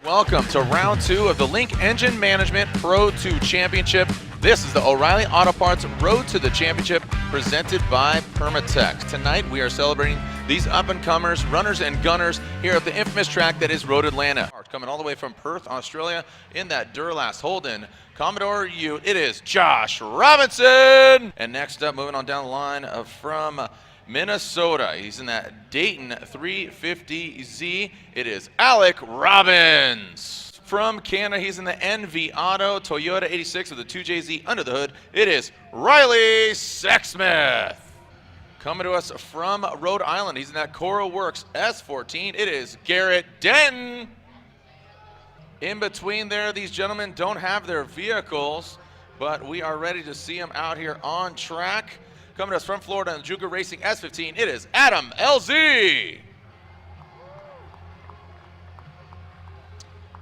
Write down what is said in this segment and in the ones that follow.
Welcome to round 2 of the Link Engine Management Pro 2 Championship. This is the O'Reilly Auto Parts Road to the Championship presented by Permatex. Tonight we are celebrating these up-and-comers, runners and gunners here at the infamous track that is Road Atlanta. Coming all the way from Perth, Australia in that Durlast Holden Commodore Ute, it is Josh Robinson. And next up, moving on down the line from Minnesota, he's in that Denton 350Z, it is Alec Robbins. From Canada, he's in the NV Auto Toyota 86 with the 2JZ under the hood, it is Riley Sexsmith. Coming to us from Rhode Island, he's in that Cora Works S14, it is Garrett Denton. In between there, these gentlemen don't have their vehicles, but we are ready to see them out here on track. Coming to us from Florida in the Juga Racing S15, it is Adam LZ.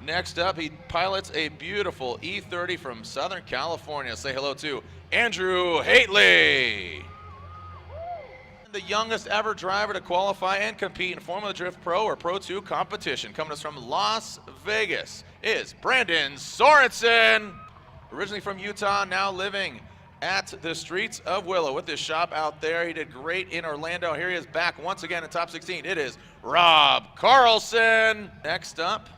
Next up, he pilots a beautiful E30 from Southern California. Say hello to Andrew Hateley. The youngest ever driver to qualify and compete in Formula Drift Pro or Pro 2 competition. Coming to us from Las Vegas is Brandon Sorensen. Originally from Utah, now living at the streets of Willow with his shop out there. He did great in Orlando. Here he is back once again in top 16. It is Rob Carlson. Next up,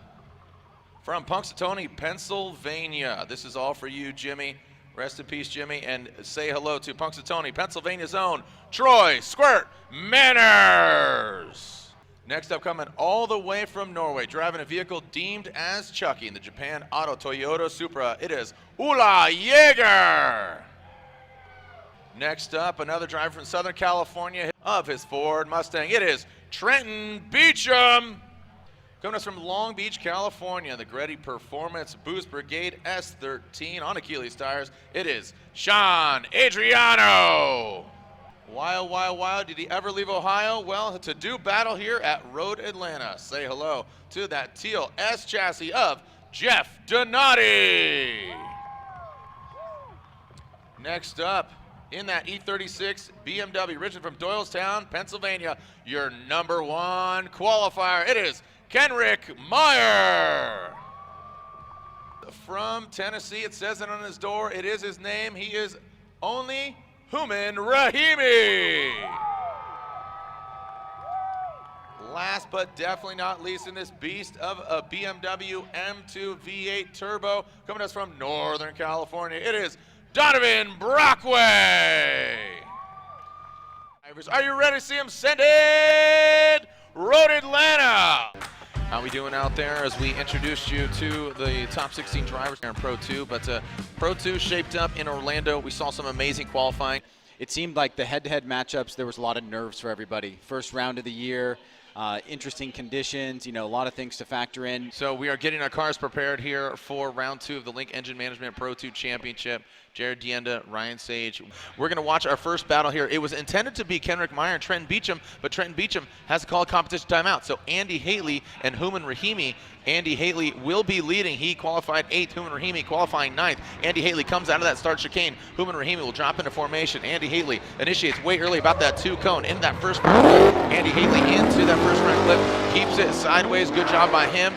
from Punxsutawney, Pennsylvania. This is all for you, Jimmy. Rest in peace, Jimmy, and say hello to Punxsutawney, Pennsylvania's own Troy Squirt Manners. Next up, coming all the way from Norway, driving a vehicle deemed as Chucky in the Japan Auto Toyota Supra, it is Ola Jaeger. Next up, another driver from Southern California of his Ford Mustang, it is Trenton Beecham. Coming to us from Long Beach, California, the Gretty Performance Boost Brigade S13 on Achilles tires, it is Sean Adriano. Wild, did he ever leave Ohio? Well, to do battle here at Road Atlanta. Say hello to that teal S chassis of Jeff Donati. Next up, in that E36 BMW, originally from Doylestown, Pennsylvania, your number 1 qualifier, it is Kenrick Meyer. From Tennessee, it says it on his door, it is his name, he is only Human Rahimi. Last but definitely not least in this beast of a BMW M2 V8 Turbo, coming to us from Northern California, it is Donovan Brockway. Are you ready to see him send it? Road Atlanta. How we doing out there as we introduced you to the top 16 drivers here in Pro 2, but Pro 2 shaped up in Orlando. We saw some amazing qualifying. It seemed like the head-to-head matchups, there was a lot of nerves for everybody. First round of the year, interesting conditions, you know, a lot of things to factor in. So we are getting our cars prepared here for round 2 of the Link Engine Management Pro 2 Championship. Jared Dienda, Ryan Sage. We're going to watch our first battle here. It was intended to be Kenrick Meyer and Trenton Beecham, but Trenton Beecham has to call a competition timeout. So Andy Hateley and Human Rahimi. Andy Hateley will be leading. He qualified 8th, Human Rahimi qualifying 9th. Andy Hateley comes out of that start chicane. Human Rahimi will drop into formation. Andy Hateley initiates way early about that 2 cone in that first front clip. Andy Hateley into that first front clip, keeps it sideways. Good job by him.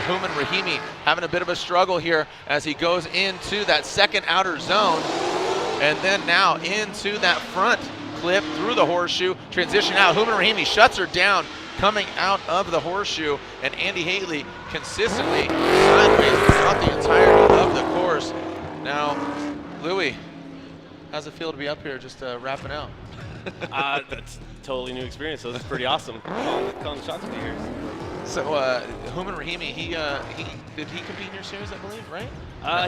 Human Rahimi having a bit of a struggle here as he goes into that second outer zone, and then now into that front clip through the horseshoe, transition out. Human Rahimi shuts her down coming out of the horseshoe, and Andy Hateley consistently sideways throughout the entirety of the course. Now, Louis, how's it feel to be up here just wrapping out? That's a totally new experience, so it's pretty awesome. Calling the shots with you here. So, Human Rahimi, did he compete in your series, I believe, right?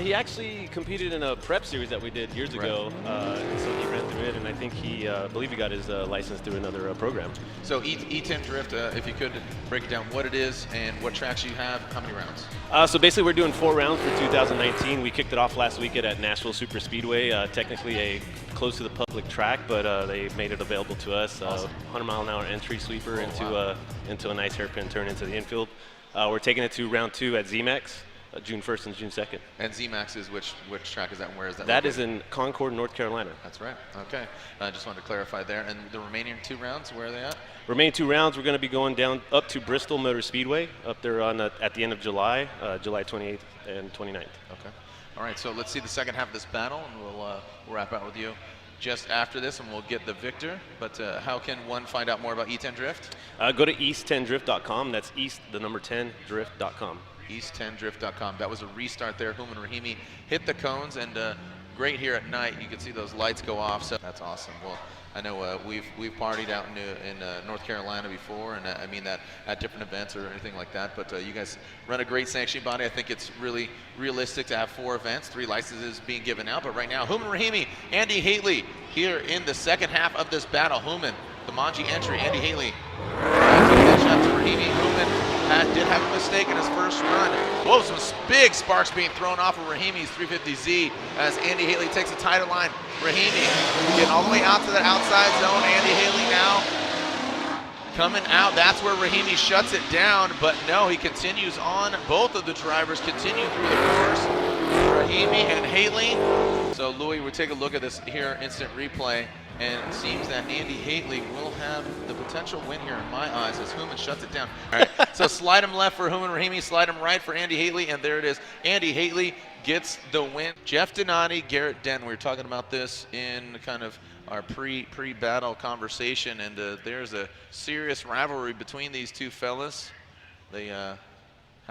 He actually competed in a prep series that we did years ago, so he ran through it, and I think I believe he got his license through another program. So E10 Drift, if you could break down what it is and what tracks you have, how many rounds? So basically we're doing 4 rounds for 2019. We kicked it off last weekend at Nashville Super Speedway, technically a close to the public track, but they made it available to us. Awesome. 100-mile-an-hour entry sweeper into a nice hairpin turn into the infield. We're taking it to round 2 at ZMAX. June 1st and June 2nd. And ZMAX is which track is that, and where is that? That located? is in Concord, North Carolina. That's right. Okay. I just wanted to clarify there. And the remaining 2 rounds, where are they at? Remaining 2 rounds, we're going to be going down up to Bristol Motor Speedway up there on at the end of July, July 28th and 29th. Okay. All right. So let's see the second half of this battle, and we'll wrap out with you just after this, and we'll get the victor. But how can one find out more about E10 Drift? Go to east10drift.com. That's east10drift.com. east10drift.com. That was a restart there. Human Rahimi hit the cones, and great here at night. You can see those lights go off, so that's awesome. Well, I know we've partied out in North Carolina before, and I mean that at different events or anything like that, but you guys run a great sanctioning body. I think it's really realistic to have 4 events, 3 licenses being given out, but right now, Human Rahimi, Andy Hateley here in the second half of this battle. Human, the Manji entry, Andy Hateley. Headshot to Rahimi. Human did have a mistake in his first run. Whoa, some big sparks being thrown off of Rahimi's 350Z as Andy Hateley takes a tighter line. Rahimi getting all the way out to the outside zone. Andy Hateley now coming out. That's where Rahimi shuts it down, but no, he continues on. Both of the drivers continue through the course. Rahimi and Hateley. So Louis, we take a look at this here, instant replay. And it seems that Andy Hateley will have the potential win here in my eyes as Human shuts it down. All right, so slide him left for Human Rahimi, slide him right for Andy Hateley, and there it is. Andy Hateley gets the win. Jeff Donati, Garrett Denton, we were talking about this in kind of our pre-battle conversation, and there's a serious rivalry between these 2 fellas. They have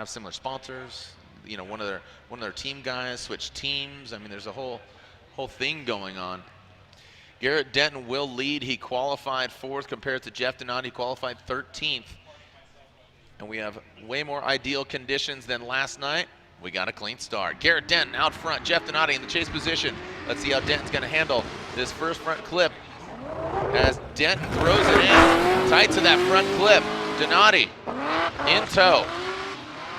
similar sponsors. You know, one of their team guys switched teams. I mean, there's a whole thing going on. Garrett Denton will lead. He qualified 4th compared to Jeff Donati, qualified 13th. And we have way more ideal conditions than last night. We got a clean start. Garrett Denton out front, Jeff Donati in the chase position. Let's see how Denton's gonna handle this first front clip as Denton throws it in, tight to that front clip. Donati in tow.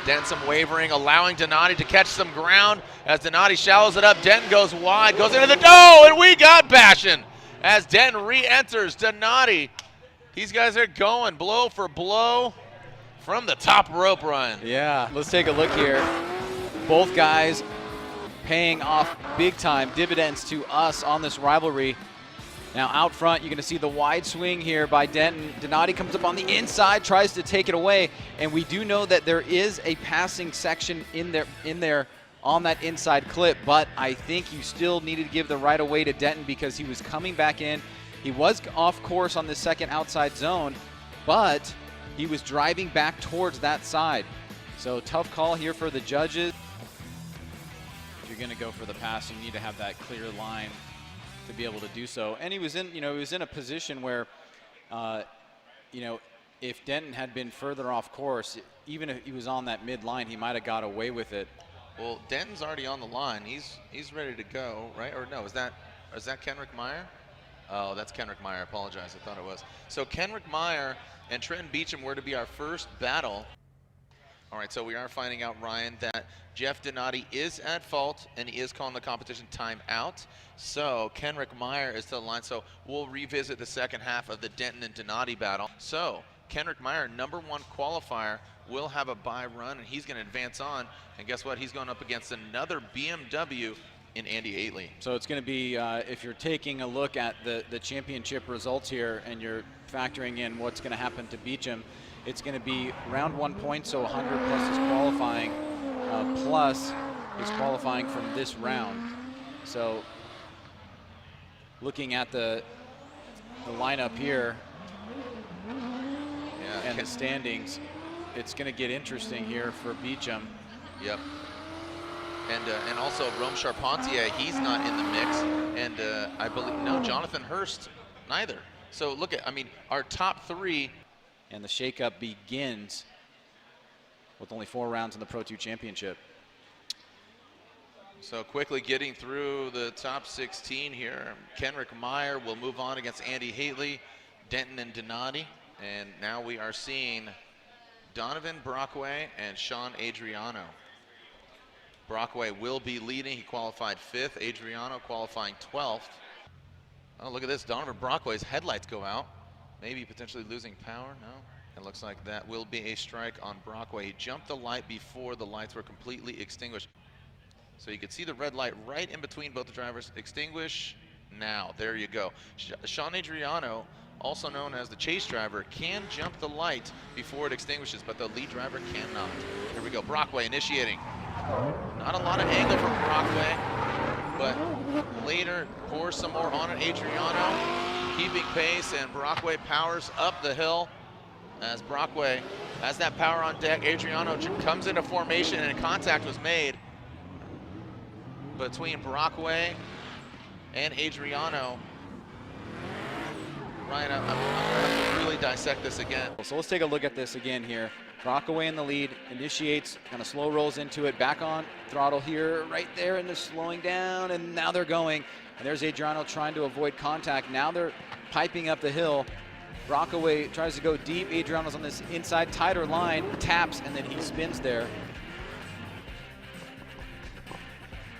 Denton some wavering, allowing Donati to catch some ground as Donati shallows it up. Denton goes wide, goes into the dough, and we got bashing as Denton re-enters. Donati, these guys are going blow for blow from the top rope, Ryan. Yeah, let's take a look here. Both guys paying off big time dividends to us on this rivalry. Now out front, you're going to see the wide swing here by Denton. Donati comes up on the inside, tries to take it away, and we do know that there is a passing section in there on that inside clip, but I think you still needed to give the right of way to Denton because he was coming back in. He was off course on the second outside zone, but he was driving back towards that side. So tough call here for the judges. If you're going to go for the pass, you need to have that clear line to be able to do so. And he was in a position where, if Denton had been further off course, even if he was on that mid line, he might have got away with it. Well, Denton's already on the line. He's ready to go, right? Or no, is that Kenrick Meyer? Oh, that's Kenrick Meyer. I apologize. I thought it was. So Kenrick Meyer and Trenton Beecham were to be our first battle. All right, so we are finding out, Ryan, that Jeff Donati is at fault, and he is calling the competition time out. So Kenrick Meyer is to the line. So we'll revisit the second half of the Denton and Donati battle. So Kenrick Meyer, #1 qualifier, will have a bye run, and he's going to advance on. And guess what? He's going up against another BMW in Andy Hateley. So it's going to be, if you're taking a look at the championship results here and you're factoring in what's going to happen to Beecham, it's going to be round 1 point, so 100 plus is qualifying, plus is qualifying from this round. So looking at the lineup here and the standings, it's going to get interesting here for Beecham. Yep. And also Rome Charpentier, he's not in the mix. And I believe, no, Jonathan Hurst, neither. So look at, I mean, our top 3. And the shakeup begins with only 4 rounds in the Pro 2 Championship. So quickly getting through the top 16 here. Kenrick Meyer will move on against Andy Hateley, Denton and Donati. And now we are seeing Donovan Brockway and Sean Adriano. Brockway will be leading. He qualified 5th. Adriano qualifying 12th. Oh, look at this. Donovan Brockway's headlights go out. Maybe potentially losing power. No. It looks like that will be a strike on Brockway. He jumped the light before the lights were completely extinguished. So you could see the red light right in between both the drivers. Extinguish now. There you go. Sean Adriano, also known as the chase driver, can jump the light before it extinguishes, but the lead driver cannot. Here we go. Brockway initiating. Not a lot of angle from Brockway, but later pours some more on it. Adriano keeping pace, and Brockway powers up the hill. As Brockway has that power on deck, Adriano comes into formation and contact was made between Brockway and Adriano. Ryan, I'm gonna have to really dissect this again. So let's take a look at this again here. Brockway in the lead, initiates, kind of slow rolls into it, back on throttle here, right there, and they're slowing down, and now they're going. And there's Adriano trying to avoid contact. Now they're piping up the hill. Brockway tries to go deep. Adriano's on this inside, tighter line, taps, and then he spins there.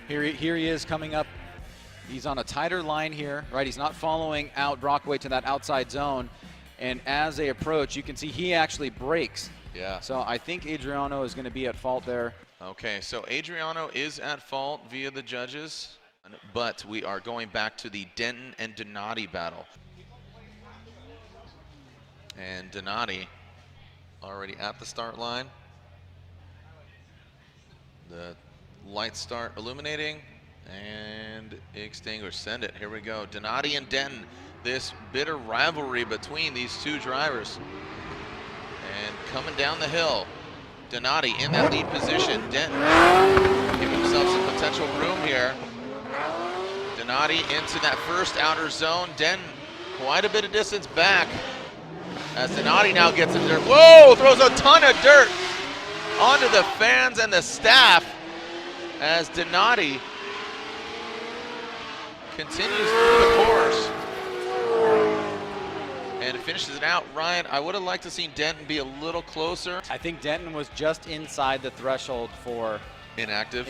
Here he is coming up. He's on a tighter line here, right? He's not following out Brockway to that outside zone. And as they approach, you can see he actually brakes. Yeah. So I think Adriano is going to be at fault there. Okay, so Adriano is at fault via the judges, but we are going back to the Denton and Donati battle. And Donati already at the start line. The lights start illuminating and extinguish. Send it. Here we go. Donati and Denton. This bitter rivalry between these two drivers. And coming down the hill, Donati in that lead position. Denton giving himself some potential room here. Donati into that first outer zone. Denton quite a bit of distance back. As Donati now gets in dirt. Whoa! Throws a ton of dirt onto the fans and the staff as Donati continues through the course and finishes it out. Ryan, I would have liked to see Denton be a little closer. I think Denton was just inside the threshold for inactive.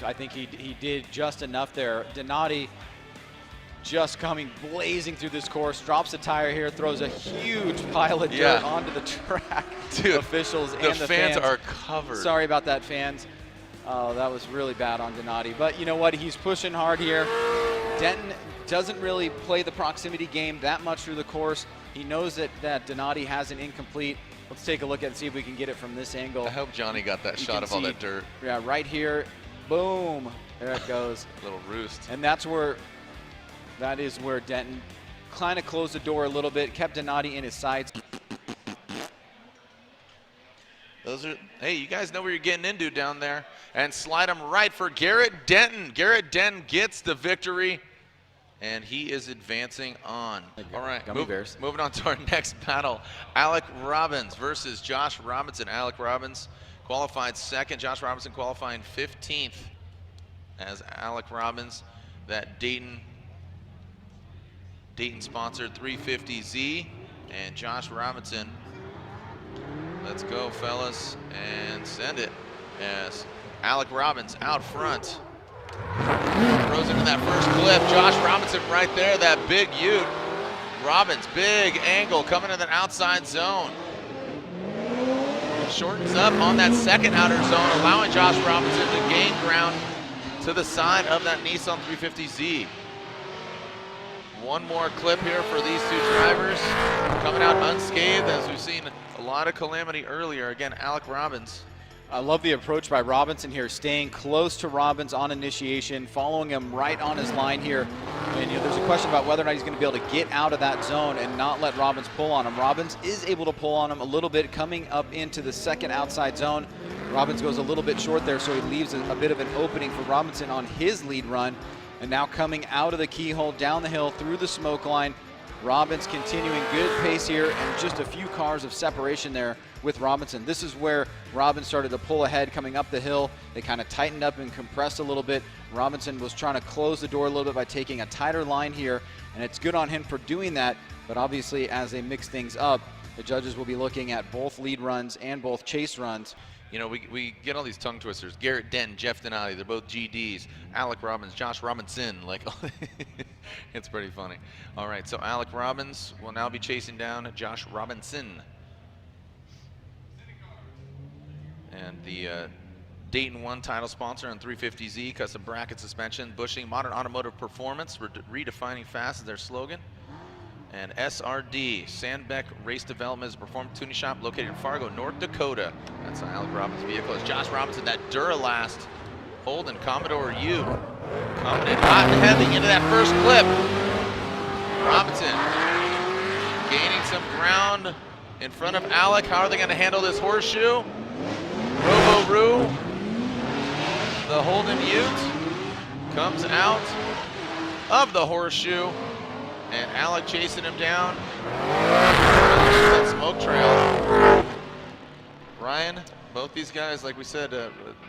I think he did just enough there. Donati just coming blazing through this course, drops a tire here, throws a huge pile of dirt onto the track. Dude, officials and the fans are covered. Sorry about that, fans. Oh, that was really bad on Donati. But you know what? He's pushing hard here. Denton doesn't really play the proximity game that much through the course. He knows that Donati has an incomplete. Let's take a look and see if we can get it from this angle. I hope Johnny got that shot of all that dirt. Yeah, right here. Boom. There it goes. Little roost. And that is where Denton kind of closed the door a little bit, kept Donati in his sights. Hey, you guys know where you're getting into down there. And slide him right for Garrett Denton. Garrett Denton gets the victory, and he is advancing on. All right, moving on to our next battle. Alec Robbins versus Josh Robinson. Alec Robbins qualified second. Josh Robinson qualifying 15th as Alec Robbins, that Dayton-sponsored 350Z, and Josh Robinson. Let's go, fellas, and send it. Yes, Alec Robbins out front. Throws into that first clip. Josh Robinson right there, that big ute. Robbins, big angle coming to the outside zone. Shortens up on that second outer zone, allowing Josh Robinson to gain ground to the side of that Nissan 350Z. One more clip here for these two drivers, coming out unscathed, as we've seen a lot of calamity earlier. Again, Alec Robbins. I love the approach by Robinson here, staying close to Robbins on initiation, following him right on his line here. And there's a question about whether or not he's going to be able to get out of that zone and not let Robbins pull on him. Robbins is able to pull on him a little bit, coming up into the second outside zone. Robbins goes a little bit short there, so he leaves a bit of an opening for Robinson on his lead run. And now coming out of the keyhole, down the hill, through the smoke line. Robbins continuing good pace here, and just a few cars of separation there with Robinson. This is where Robbins started to pull ahead coming up the hill. They kind of tightened up and compressed a little bit. Robinson was trying to close the door a little bit by taking a tighter line here, and it's good on him for doing that. But obviously, as they mix things up, the judges will be looking at both lead runs and both chase runs. You know, we get all these tongue twisters. Garrett Denton, Jeff Donati, they're both GDs. Alec Robbins, Josh Robinson, like, it's pretty funny. All right, so Alec Robbins will now be chasing down Josh Robinson. And the Dayton 1 title sponsor on 350Z, custom bracket suspension, bushing, modern automotive performance, redefining fast is their slogan. And SRD, Sandbeck Race Development, is a performance tuning shop located in Fargo, North Dakota. That's Alec Robbins' vehicle. It's Josh Robinson, that Duralast Holden Commodore U, coming in hot and heavy into that first clip. Robinson gaining some ground in front of Alec. How are they going to handle this horseshoe? Robo-Roo, the Holden Ute, comes out of the horseshoe, and Alec chasing him down. That smoke trail. Ryan, both these guys, like we said,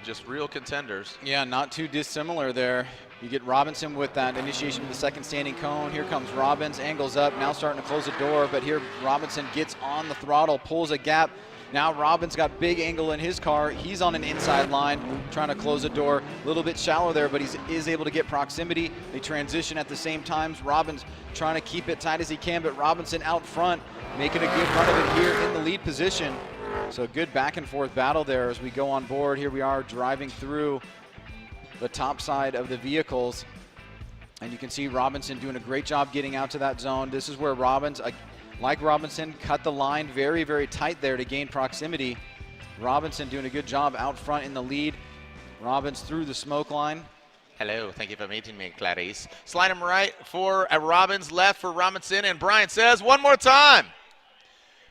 just real contenders. Yeah, not too dissimilar there. You get Robinson with that initiation of the second standing cone. Here comes Robbins, angles up, now starting to close the door, but here Robinson gets on the throttle, pulls a gap. Now Robbins got big angle in his car. He's on an inside line, trying to close the door. A little bit shallow there, but he is able to get proximity. They transition at the same time. Robbins trying to keep it tight as he can, but Robinson out front, making a good run of it here in the lead position. So good back and forth battle there as we go on board. Here we are driving through the top side of the vehicles, and you can see Robinson doing a great job getting out to that zone. This is where Robbins, like Robinson, cut the line very, very tight there to gain proximity. Robinson doing a good job out front in the lead. Robbins through the smoke line. Hello, thank you for meeting me, Clarice. Slide him right for Robbins, left for Robinson, and Brian says one more time.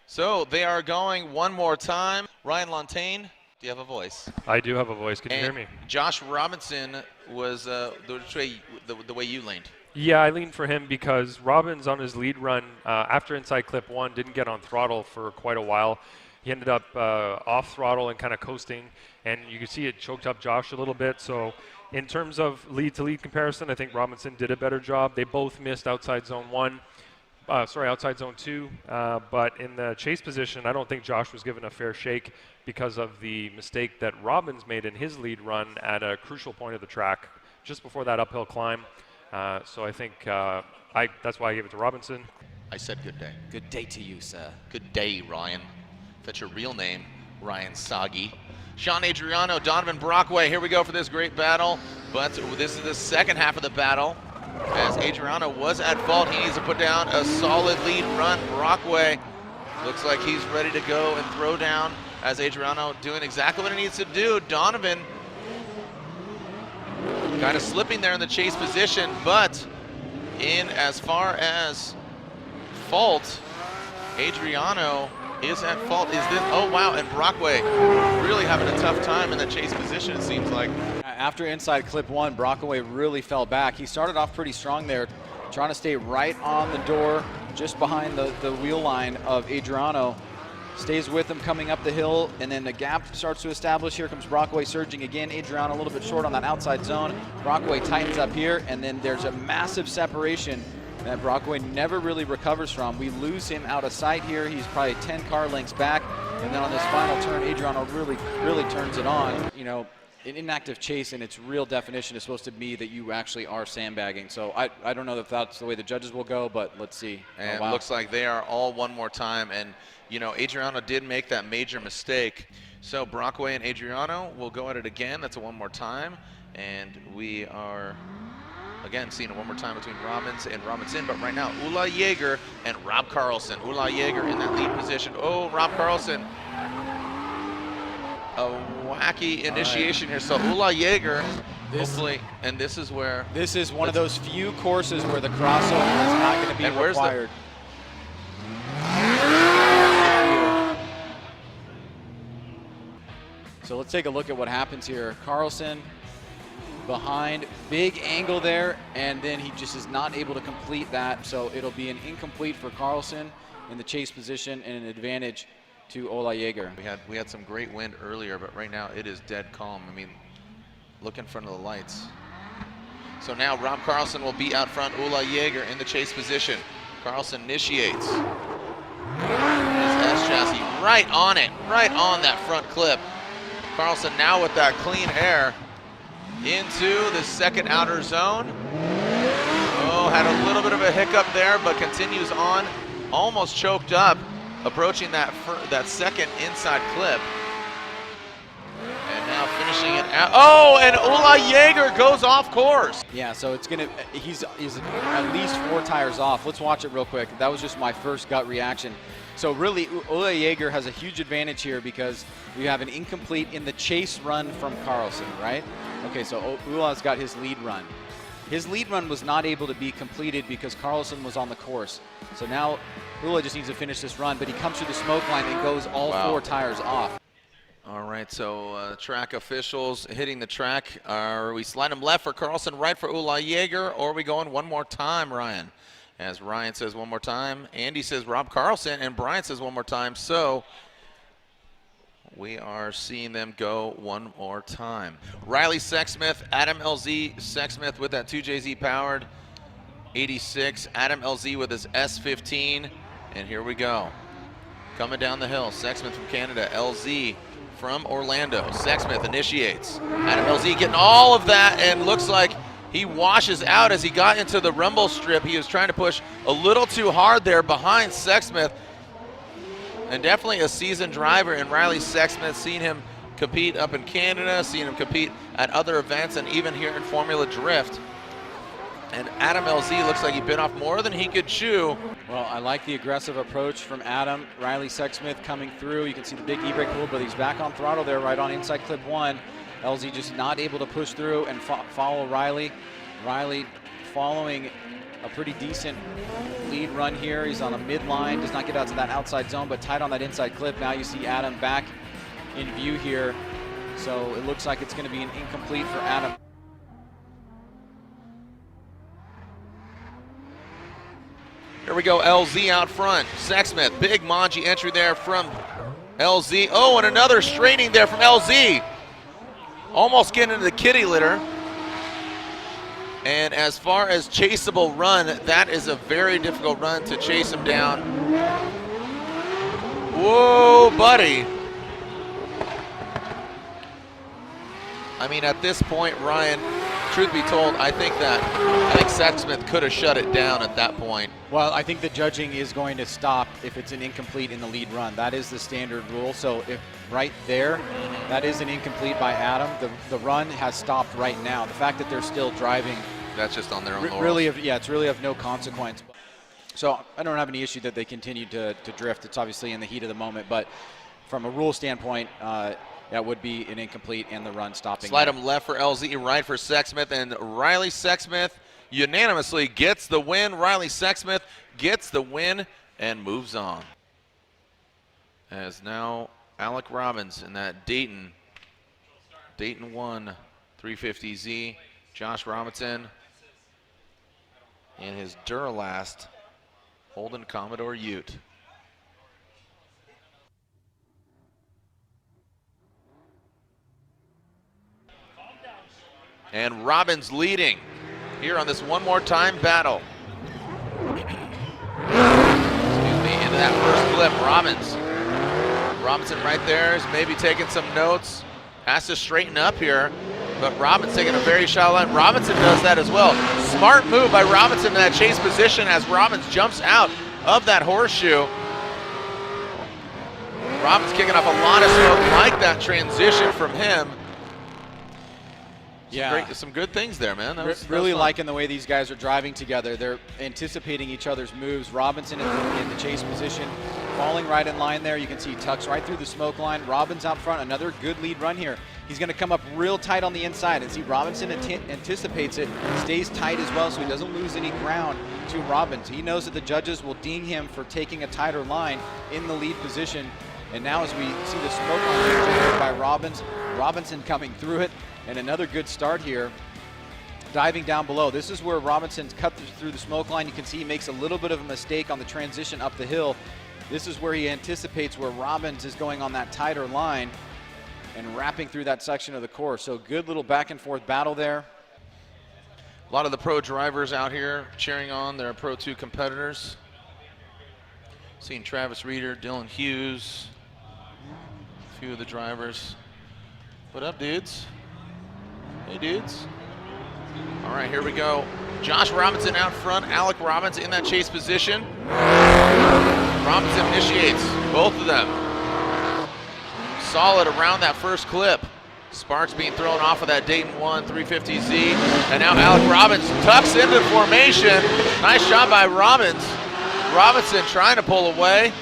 So they are going one more time. Ryan Lontaine, do you have a voice? I do have a voice. Can you hear me? Josh Robinson was the way you leaned. Yeah, I leaned for him because Robbins on his lead run after inside clip 1 didn't get on throttle for quite a while. He ended up off throttle and kind of coasting, and you can see it choked up Josh a little bit. So in terms of lead to lead comparison, I think Robinson did a better job. They both missed outside zone 2, but in the chase position, I don't think Josh was given a fair shake because of the mistake that Robbins made in his lead run at a crucial point of the track just before that uphill climb. So I think that's why I gave it to Robinson. I said good day. Good day to you, sir. Good day, Ryan. That's your real name, Ryan Sagi. Sean Adriano, Donovan Brockway, here we go for this great battle. But this is the second half of the battle. As Adriano was at fault, he needs to put down a solid lead run. Brockway looks like he's ready to go and throw down, as Adriano doing exactly what he needs to do. Donovan kind of slipping there in the chase position, but in as far as fault, Adriano is at fault. Is this? Oh wow! And Brockway really having a tough time in the chase position, it seems like. After inside clip 1, Brockway really fell back. He started off pretty strong there, trying to stay right on the door, just behind the wheel line of Adriano. Stays with him coming up the hill, and then the gap starts to establish. Here comes Brockway surging again. Adriano a little bit short on that outside zone. Brockway tightens up here, and then there's a massive separation that Brockway never really recovers from. We lose him out of sight here. He's probably 10 car lengths back, and then on this final turn, Adriano really turns it on. You know, an inactive chase in its real definition is supposed to be that you actually are sandbagging. So I don't know if that's the way the judges will go, but let's see. And it looks like they are all one more time. And, you know, Adriano did make that major mistake. So Brockway and Adriano will go at it again. That's a one more time. And we are, again, seeing it one more time between Robbins and Robinson. But right now, Ula Jaeger and Rob Carlson. Ula Jaeger in that lead position. Oh, Rob Carlson. A wacky initiation here. So Ula Jaeger, hopefully, and this is where. This is one of those few courses where the crossover is not going to be required. So let's take a look at what happens here. Carlson behind, big angle there, and then he just is not able to complete that. So it'll be an incomplete for Carlson in the chase position and an advantage to Ula Jaeger. We had some great wind earlier, but right now it is dead calm. I mean, look in front of the lights. So now Rob Carlson will be out front, Ula Jaeger in the chase position. Carlson initiates. His S chassis right on it, right on that front clip. Carlson now with that clean air into the second outer zone. Oh, had a little bit of a hiccup there, but continues on, almost choked up, approaching that second inside clip. now finishing it out. Oh, and Jaeger goes off course. Yeah, so it's gonna. He's at least 4 tires off. Let's watch it real quick. That was just my first gut reaction. So really, Jaeger has a huge advantage here because we have an incomplete in the chase run from Carlson, right? Okay, so Ula's got his lead run. His lead run was not able to be completed because Carlson was on the course. So now Ula just needs to finish this run, but he comes through the smoke line and goes all 4 tires off. All right, so track officials hitting the track. Are we slide him left for Carlson, right for Jaeger, or are we going one more time, Ryan? As Ryan says one more time, Andy says Rob Carlson, and Brian says one more time. So we are seeing them go one more time. Riley Sexsmith, Adam LZ Sexsmith with that 2JZ powered 86. Adam LZ with his S15, and here we go. Coming down the hill, Sexsmith from Canada, LZ from Orlando. Sexsmith initiates. Adam LZ getting all of that, and looks like he washes out as he got into the rumble strip. He was trying to push a little too hard there behind Sexsmith. And definitely a seasoned driver in Riley Sexsmith. Seen him compete up in Canada, seen him compete at other events, and even here in Formula Drift. And Adam LZ looks like he bit off more than he could chew. Well, I like the aggressive approach from Adam. Riley Sexsmith coming through. You can see the big e-brake pull, but he's back on throttle there right on inside clip 1. LZ just not able to push through and follow Riley. Riley following a pretty decent lead run here. He's on a midline, does not get out to that outside zone, but tight on that inside clip. Now you see Adam back in view here. So it looks like it's going to be an incomplete for Adam. Here we go, LZ out front. Sexsmith, big Manji entry there from LZ. Oh, and another straightening there from LZ. Almost getting into the kitty litter. And as far as chaseable run, that is a very difficult run to chase him down. Whoa, buddy. I mean, at this point, Ryan, truth be told, I think Sexsmith could have shut it down at that point. Well, I think the judging is going to stop if it's an incomplete in the lead run. That is the standard rule. So if right there, that is an incomplete by Adam. The run has stopped right now. The fact that they're still driving, that's just on their own laurels. Really, yeah, it's really of no consequence. So I don't have any issue that they continue to drift. It's obviously in the heat of the moment, but from a rule standpoint, that would be an incomplete and the run stopping. Slide him left for LZ, right for Sexsmith, and Riley Sexsmith unanimously gets the win. Riley Sexsmith gets the win and moves on. As now Alec Robbins in that Dayton 1 350Z. Josh Robinson in his Duralast Holden Commodore Ute. And Robbins leading here on this one more time battle. Excuse me, into that first clip, Robinson right there is maybe taking some notes. Has to straighten up here, but Robbins taking a very shallow line. Robinson does that as well. Smart move by Robinson in that chase position as Robbins jumps out of that horseshoe. Robbins kicking off a lot of smoke, like that transition from him. Yeah, some good things there, man. That was really liking the way these guys are driving together. They're anticipating each other's moves. Robinson in the chase position, falling right in line there. You can see he tucks right through the smoke line. Robbins out front, another good lead run here. He's going to come up real tight on the inside, and see Robinson anticipates it, stays tight as well, so he doesn't lose any ground to Robbins. He knows that the judges will ding him for taking a tighter line in the lead position. And now as we see the smoke line generated by Robinson coming through it. And another good start here, diving down below. This is where Robinson's cut through the smoke line. You can see he makes a little bit of a mistake on the transition up the hill. This is where he anticipates where Robbins is going on that tighter line and wrapping through that section of the course. So good little back and forth battle there. A lot of the pro drivers out here cheering on their Pro 2 competitors. Seeing Travis Reeder, Dylan Hughes, a few of the drivers. What up, dudes? Hey, dudes. All right, here we go. Josh Robinson out front. Alec Robbins in that chase position. Robinson initiates both of them. Solid around that first clip. Sparks being thrown off of that Dayton 1 350Z. And now Alec Robbins tucks into formation. Nice shot by Robbins. Robinson trying to pull away.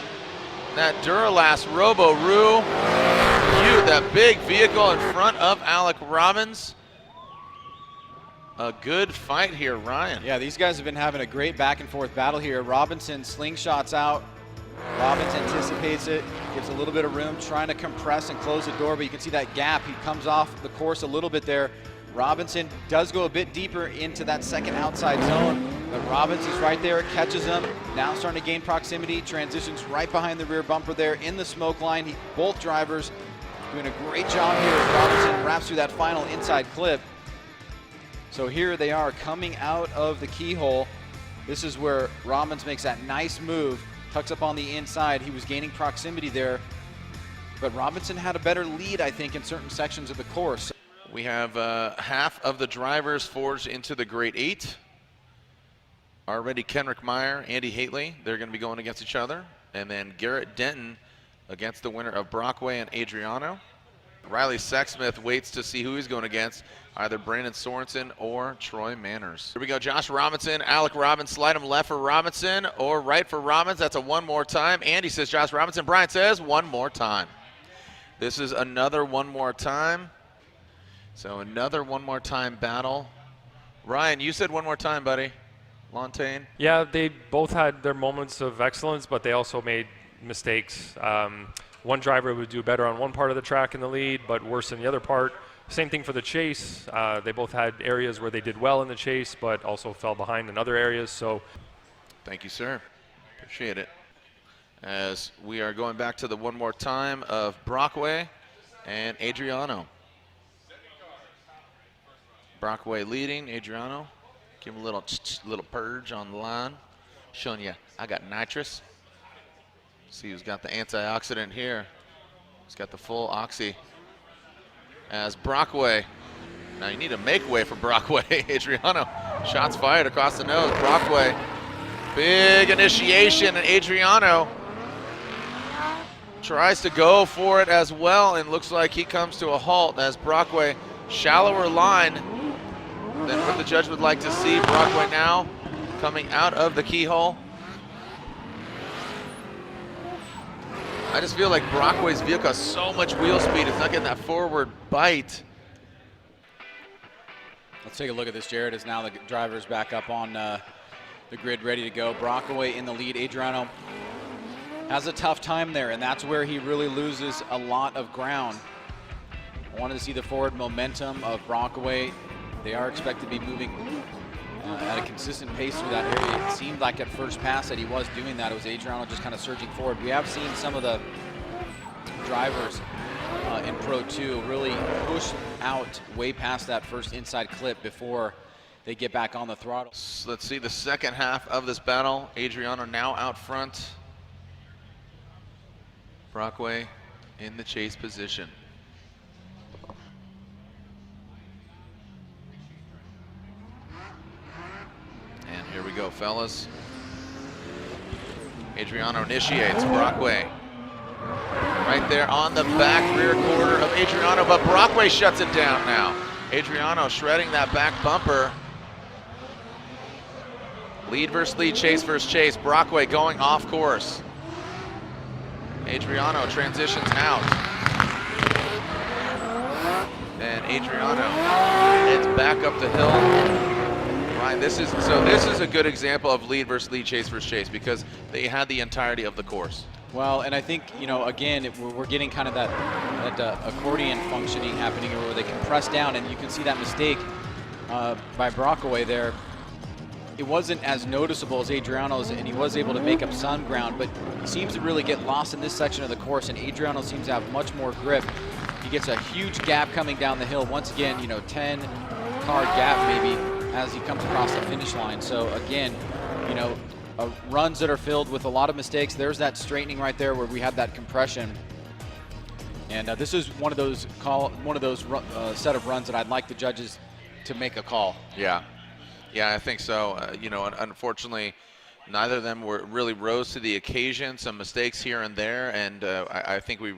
That Duralast Robo-Roo. That big vehicle in front of Alec Robbins. A good fight here, Ryan. Yeah, these guys have been having a great back and forth battle here. Robinson slingshots out. Robbins anticipates it, gives a little bit of room, trying to compress and close the door, but you can see that gap. He comes off the course a little bit there. Robinson does go a bit deeper into that second outside zone, but Robbins is right there, catches him. Now starting to gain proximity, transitions right behind the rear bumper there in the smoke line. Both drivers doing a great job here as Robinson wraps through that final inside clip. So here they are coming out of the keyhole. This is where Robbins makes that nice move, tucks up on the inside. He was gaining proximity there, but Robinson had a better lead, I think, in certain sections of the course. We have half of the drivers forged into the Great 8. Already Kenrick Meyer, Andy Hateley, they're going to be going against each other. And then Garrett Denton against the winner of Brockway and Adriano. Riley Sexsmith waits to see who he's going against, either Brandon Sorensen or Troy Manners. Here we go, Josh Robinson, Alec Robbins, slide him left for Robinson or right for Robbins. That's a one more time. Andy says Josh Robinson, Brian says one more time. This is another one more time. So another one more time battle. Ryan, you said one more time, buddy. Lontaine? Yeah, they both had their moments of excellence, but they also made mistakes. One driver would do better on one part of the track in the lead, but worse in the other part. Same thing for the chase. They both had areas where they did well in the chase, but also fell behind in other areas. So, thank you, sir. Appreciate it. As we are going back to the one more time of Brockway and Adriano. Brockway leading, Adriano. Give him a little purge on the line. Showing you, I got nitrous. See who's got the antioxidant here. He's got the full oxy. As Brockway, now you need to make way for Brockway. Adriano, shots fired across the nose. Brockway, big initiation, and Adriano tries to go for it as well, and looks like he comes to a halt as Brockway, shallower line than what the judge would like to see. Brockway now coming out of the keyhole. I just feel like Brockway's vehicle has so much wheel speed, it's not getting that forward bite. Let's take a look at this, Jared, as now the driver's back up on the grid ready to go. Brockway in the lead. Adriano has a tough time there, and that's where he really loses a lot of ground. I wanted to see the forward momentum of Brockway. They are expected to be moving at a consistent pace through that area. It seemed like at first pass that he was doing that. It was Adriano just kind of surging forward. We have seen some of the drivers in Pro 2 really push out way past that first inside clip before they get back on the throttle. So let's see the second half of this battle. Adriano now out front. Brockway in the chase position. And here we go, fellas. Adriano initiates. Brockway right there on the back rear quarter of Adriano, but Brockway shuts it down now. Adriano shredding that back bumper. Lead versus lead, chase versus chase. Brockway going off course. Adriano transitions out. And Adriano heads back up the hill. Ryan, this is a good example of lead versus lead, chase versus chase, because they had the entirety of the course. Well, and I think, you know, again, we're getting kind of that accordion functioning happening where they can press down, and you can see that mistake by Brockway there. It wasn't as noticeable as Adriano's, and he was able to make up some ground, but he seems to really get lost in this section of the course, and Adriano seems to have much more grip. He gets a huge gap coming down the hill. Once again, you know, 10-car gap maybe as he comes across the finish line. So again, you know, runs that are filled with a lot of mistakes. There's that straightening right there where we had that compression. And this is one of those set of runs that I'd like the judges to make a call. Yeah. Yeah, I think so. You know, unfortunately, Neither of them really rose to the occasion. Some mistakes here and there, and I think we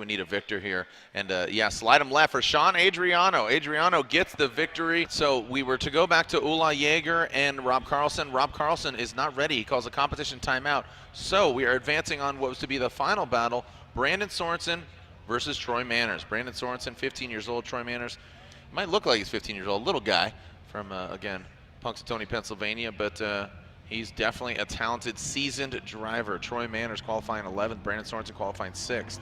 need a victor here. And yeah, slide him left for Sean Adriano. Adriano gets the victory. So we were to go back to Ula Jaeger and Rob Carlson. Rob Carlson is not ready. He calls a competition timeout. So we are advancing on what was to be the final battle: Brandon Sorensen versus Troy Manners. Brandon Sorensen, 15 years old. Troy Manners might look like he's 15 years old. Little guy from again, Punxsutawney, Pennsylvania, but. He's definitely a talented, seasoned driver. Troy Manners qualifying 11th, Brandon Sorensen qualifying 6th.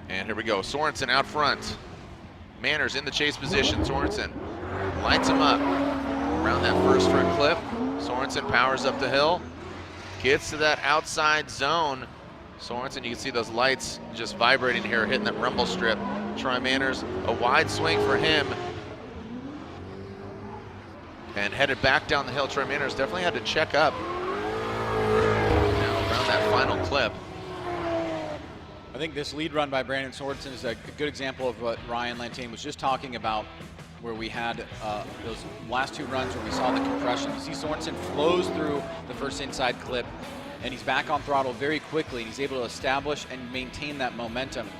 And here we go, Sorensen out front. Manners in the chase position, Sorensen lights him up. Around that first front clip, Sorensen powers up the hill, gets to that outside zone. Sorensen, you can see those lights just vibrating here, hitting that rumble strip. Troy Manners, a wide swing for him. And headed back down the hill. Troy Manners definitely had to check up now around that final clip. I think this lead run by Brandon Sorensen is a good example of what Ryan Lantain was just talking about, where we had those last two runs where we saw the compression. You see Sorensen flows through the first inside clip, and he's back on throttle very quickly, and he's able to establish and maintain that momentum.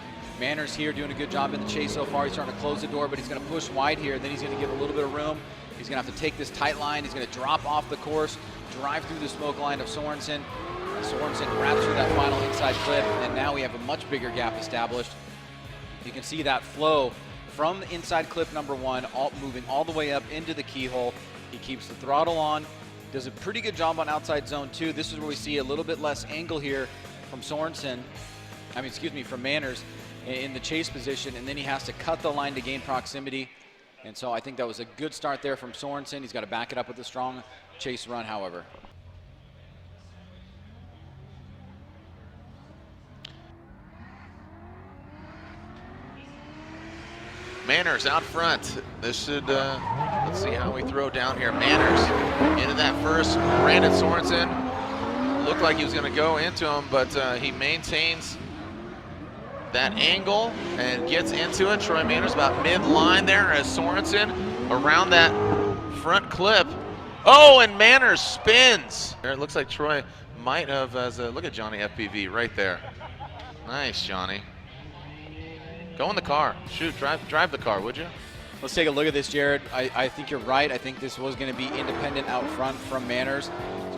Manners here doing a good job in the chase so far. He's starting to close the door, but he's going to push wide here. Then he's going to give a little bit of room. He's going to have to take this tight line. He's going to drop off the course, drive through the smoke line of Sorensen. Sorensen grabs through that final inside clip, and now we have a much bigger gap established. You can see that flow from inside clip number 1, moving all the way up into the keyhole. He keeps the throttle on, does a pretty good job on outside zone 2. This is where we see a little bit less angle here from from Manners in the chase position, and then he has to cut the line to gain proximity. And so I think that was a good start there from Sorensen. He's got to back it up with a strong chase run, however. Manners out front. This should, let's see how we throw down here. Manners into that first. Brandon Sorensen looked like he was going to go into him, but he maintains that angle and gets into it. Troy Manners about mid-line there as Sorensen around that front clip. Oh, and Manners spins. There, it looks like Troy might have, look at Johnny FPV right there. Nice, Johnny. Go in the car. Shoot, drive the car, would you? Let's take a look at this, Jared. I think you're right. I think this was going to be independent out front from Manners.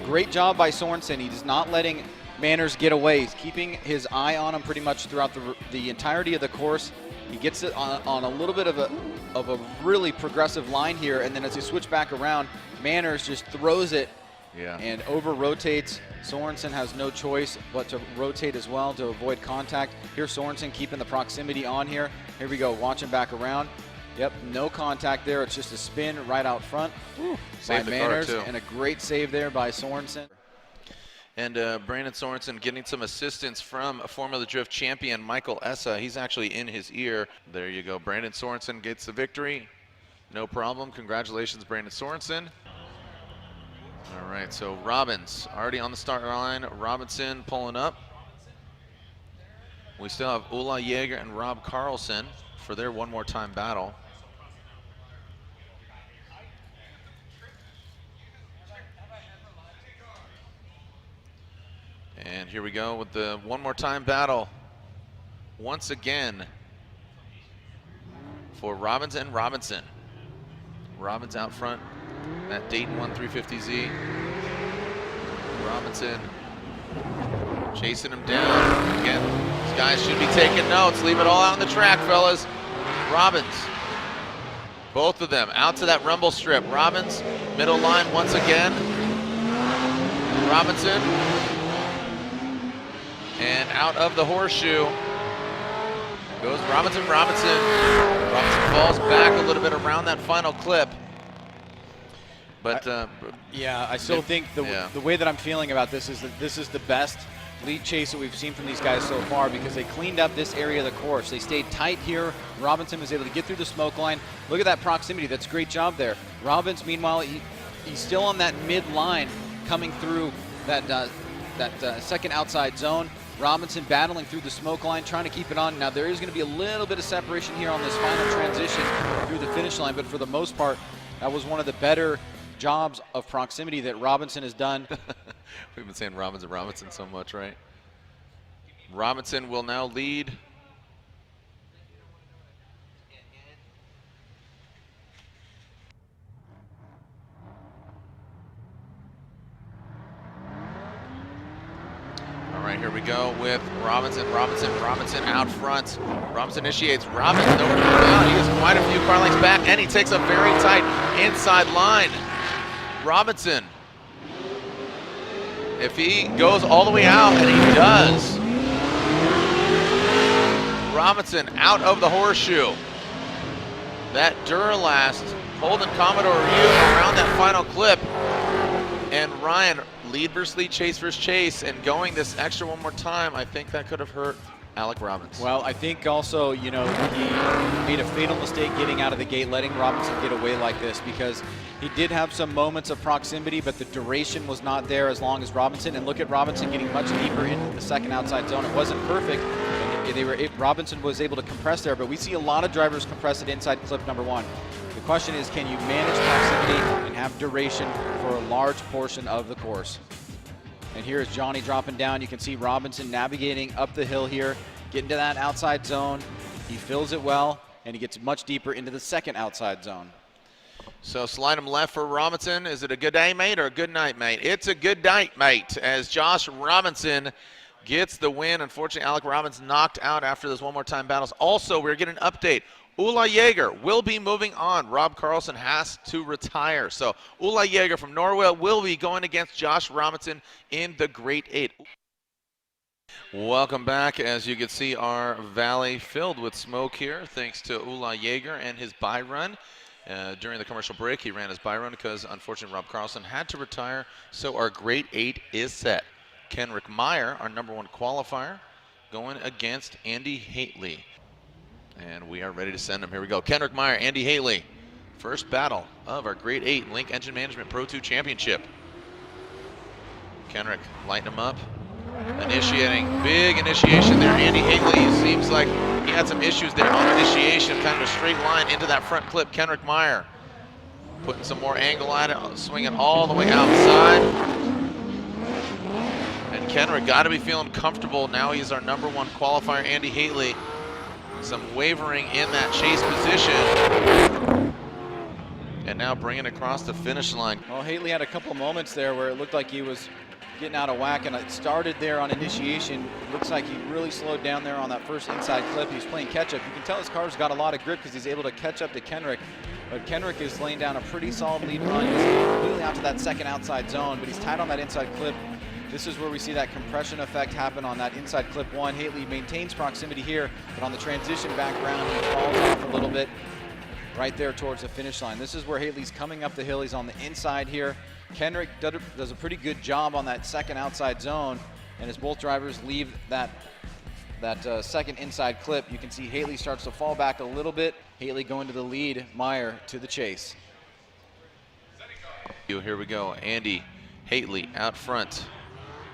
Great job by Sorensen. He's not letting Manners get away. He's keeping his eye on him pretty much throughout the entirety of the course. He gets it on a little bit of a really progressive line here, and then as he switch back around, Manners just throws it and over-rotates. Sorensen has no choice but to rotate as well to avoid contact. Here's Sorensen keeping the proximity on here. Here we go, watch him back around. Yep, no contact there. It's just a spin right out front by Manners, and a great save there by Sorensen. And Brandon Sorensen getting some assistance from a Formula Drift champion, Michael Essa. He's actually in his ear. There you go. Brandon Sorensen gets the victory. No problem. Congratulations, Brandon Sorensen. All right, so Robbins already on the start line. Robinson pulling up. We still have Ula Jaeger and Rob Carlson for their one more time battle. And here we go with the one more time battle. Once again for Robbins and Robinson. Robbins out front, that Dayton 1350Z. Robinson chasing him down. Again, these guys should be taking notes. Leave it all out on the track, fellas. Robbins, both of them out to that rumble strip. Robbins, middle line once again. Robinson. And out of the horseshoe goes Robinson. Robinson falls back a little bit around that final clip. But yeah, I still think the way that I'm feeling about this is that this is the best lead chase that we've seen from these guys so far, because they cleaned up this area of the course. They stayed tight here. Robinson was able to get through the smoke line. Look at that proximity. That's a great job there. Robbins, meanwhile, he's still on that mid line coming through that second outside zone. Robinson battling through the smoke line, trying to keep it on. Now, there is going to be a little bit of separation here on this final transition through the finish line, but for the most part, that was one of the better jobs of proximity that Robinson has done. We've been saying Robbins and Robinson so much, right? Robinson will now lead. All right, here we go with Robinson out front. Robinson initiates. Robinson over to the ground. He is quite a few car lengths back, and he takes a very tight inside line. Robinson, if he goes all the way out, and he does. Robinson out of the horseshoe. That Duralast holding Commodore Ryu around that final clip. And Ryan, lead versus lead, chase versus chase, and going this extra one more time, I think that could have hurt Alec Robbins. Well, I think also, you know, he made a fatal mistake getting out of the gate, letting Robinson get away like this, because he did have some moments of proximity, but the duration was not there as long as Robinson. And look at Robinson getting much deeper into the second outside zone. It wasn't perfect. Robinson was able to compress there, but we see a lot of drivers compress at inside clip number one. The question is, can you manage proximity and have duration for a large portion of the course? And here is Johnny dropping down. You can see Robinson navigating up the hill here, getting to that outside zone. He fills it well, and he gets much deeper into the second outside zone. So slide him left for Robinson. Is it a good day, mate, or a good night, mate? It's a good night, mate, as Josh Robinson gets the win. Unfortunately, Alec Robbins knocked out after those one more time battles. Also, we're getting an update. Ulla Jaeger will be moving on. Rob Carlson has to retire. So Ulla Jaeger from Norway will be going against Josh Robinson in the Great 8. Welcome back. As you can see, our valley filled with smoke here, thanks to Ulla Jaeger and his bye run. During the commercial break, he ran his bye run because, unfortunately, Rob Carlson had to retire. So our Great 8 is set. Kenrick Meyer, our #1 qualifier, going against Andy Hateley. And we are ready to send him. Here we go. Kenrick Meyer, Andy Hateley. First battle of our Grade 8 Link Engine Management Pro 2 Championship. Kenrick lighting him up. Initiating. Big initiation there. Andy Hateley seems like he had some issues there on initiation. Kind of a straight line into that front clip. Kenrick Meyer putting some more angle at it. Swinging all the way outside. And Kenrick got to be feeling comfortable. Now he's our #1 qualifier, Andy Hateley. Some wavering in that chase position. And now bringing across the finish line. Well, Hateley had a couple moments there where it looked like he was getting out of whack, and it started there on initiation. Looks like he really slowed down there on that first inside clip. He's playing catch-up. You can tell his car's got a lot of grip because he's able to catch up to Kenrick. But Kenrick is laying down a pretty solid lead run. He's completely out to that second outside zone, but he's tight on that inside clip. This is where we see that compression effect happen on that inside clip one. Hateley maintains proximity here, but on the transition background, he falls off a little bit right there towards the finish line. This is where Hateley's coming up the hill. He's on the inside here. Kenrick does a pretty good job on that second outside zone, and as both drivers leave that second inside clip, you can see Hateley starts to fall back a little bit. Hateley going to the lead, Meyer to the chase. Here we go. Andy Hateley out front.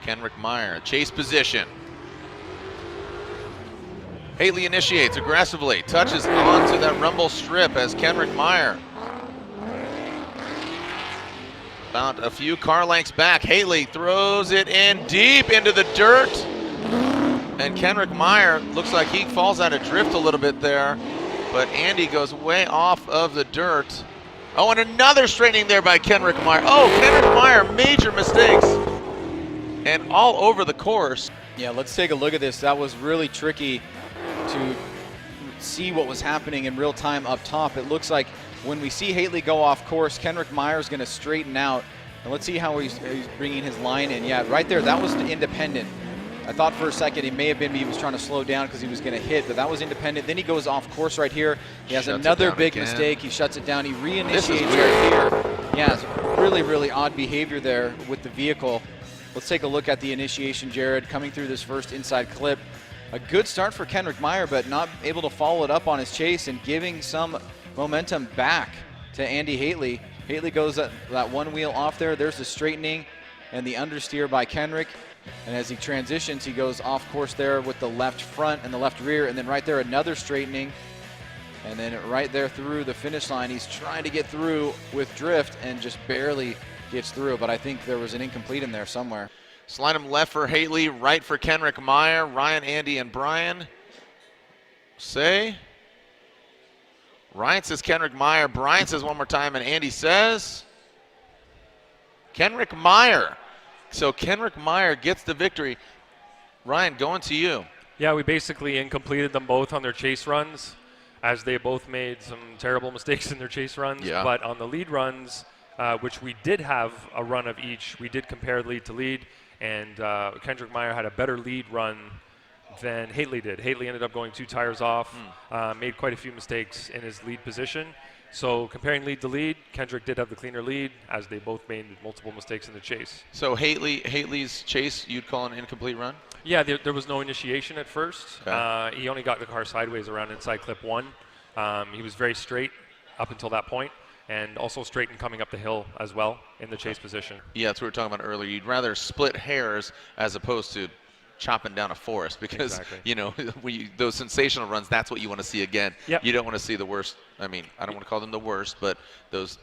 Kenrick Meyer, chase position. Hateley initiates aggressively, touches onto that rumble strip as Kenrick Meyer. About a few car lengths back, Hateley throws it in deep into the dirt. And Kenrick Meyer looks like he falls out of drift a little bit there, but Andy goes way off of the dirt. Oh, and another straightening there by Kenrick Meyer. Oh, Kenrick Meyer, major mistakes. And all over the course. Yeah, let's take a look at this. That was really tricky to see what was happening in real time up top. It looks like when we see Hateley go off course, Kenrick Meyer is going to straighten out. And let's see how he's bringing his line in. Yeah, right there, that was independent. I thought for a second it may have been he was trying to slow down because he was going to hit, but that was independent. Then he goes off course right here. He has another big mistake. He shuts it down. He reinitiates right here. Yeah, it's really, really odd behavior there with the vehicle. Let's take a look at the initiation, Jared, coming through this first inside clip. A good start for Kenrick Meyer, but not able to follow it up on his chase and giving some momentum back to Andy Hateley. Hateley goes that one wheel off there. There's the straightening and the understeer by Kenrick. And as he transitions, he goes off course there with the left front and the left rear. And then right there, another straightening. And then right there through the finish line, he's trying to get through with drift and just barely gets through. But I think there was an incomplete in there somewhere. Slide him left for Hateley, right for Kenrick Meyer. Ryan, Andy, and Brian say. Ryan says Kenrick Meyer. Brian says one more time, and Andy says Kenrick Meyer. So Kenrick Meyer gets the victory. Ryan, going to you. Yeah, we basically incompleted them both on their chase runs, as they both made some terrible mistakes in their chase runs. Yeah. But on the lead runs, which we did have a run of each, we did compare lead to lead, and Kendrick Meyer had a better lead run than Hateley did. Hateley ended up going 2 tires off, made quite a few mistakes in his lead position. So comparing lead to lead, Kendrick did have the cleaner lead, as they both made multiple mistakes in the chase. So Hateley's chase, you'd call an incomplete run? Yeah, there was no initiation at first. Okay. He only got the car sideways around inside clip 1. He was very straight up until that point, and also straight and coming up the hill as well in the chase position. Yeah, that's what we were talking about earlier. You'd rather split hairs as opposed to chopping down a forest, because Exactly. you know, those sensational runs, that's what you want to see again. Yep. You don't want to see the worst. I mean, I don't want to call them the worst, but those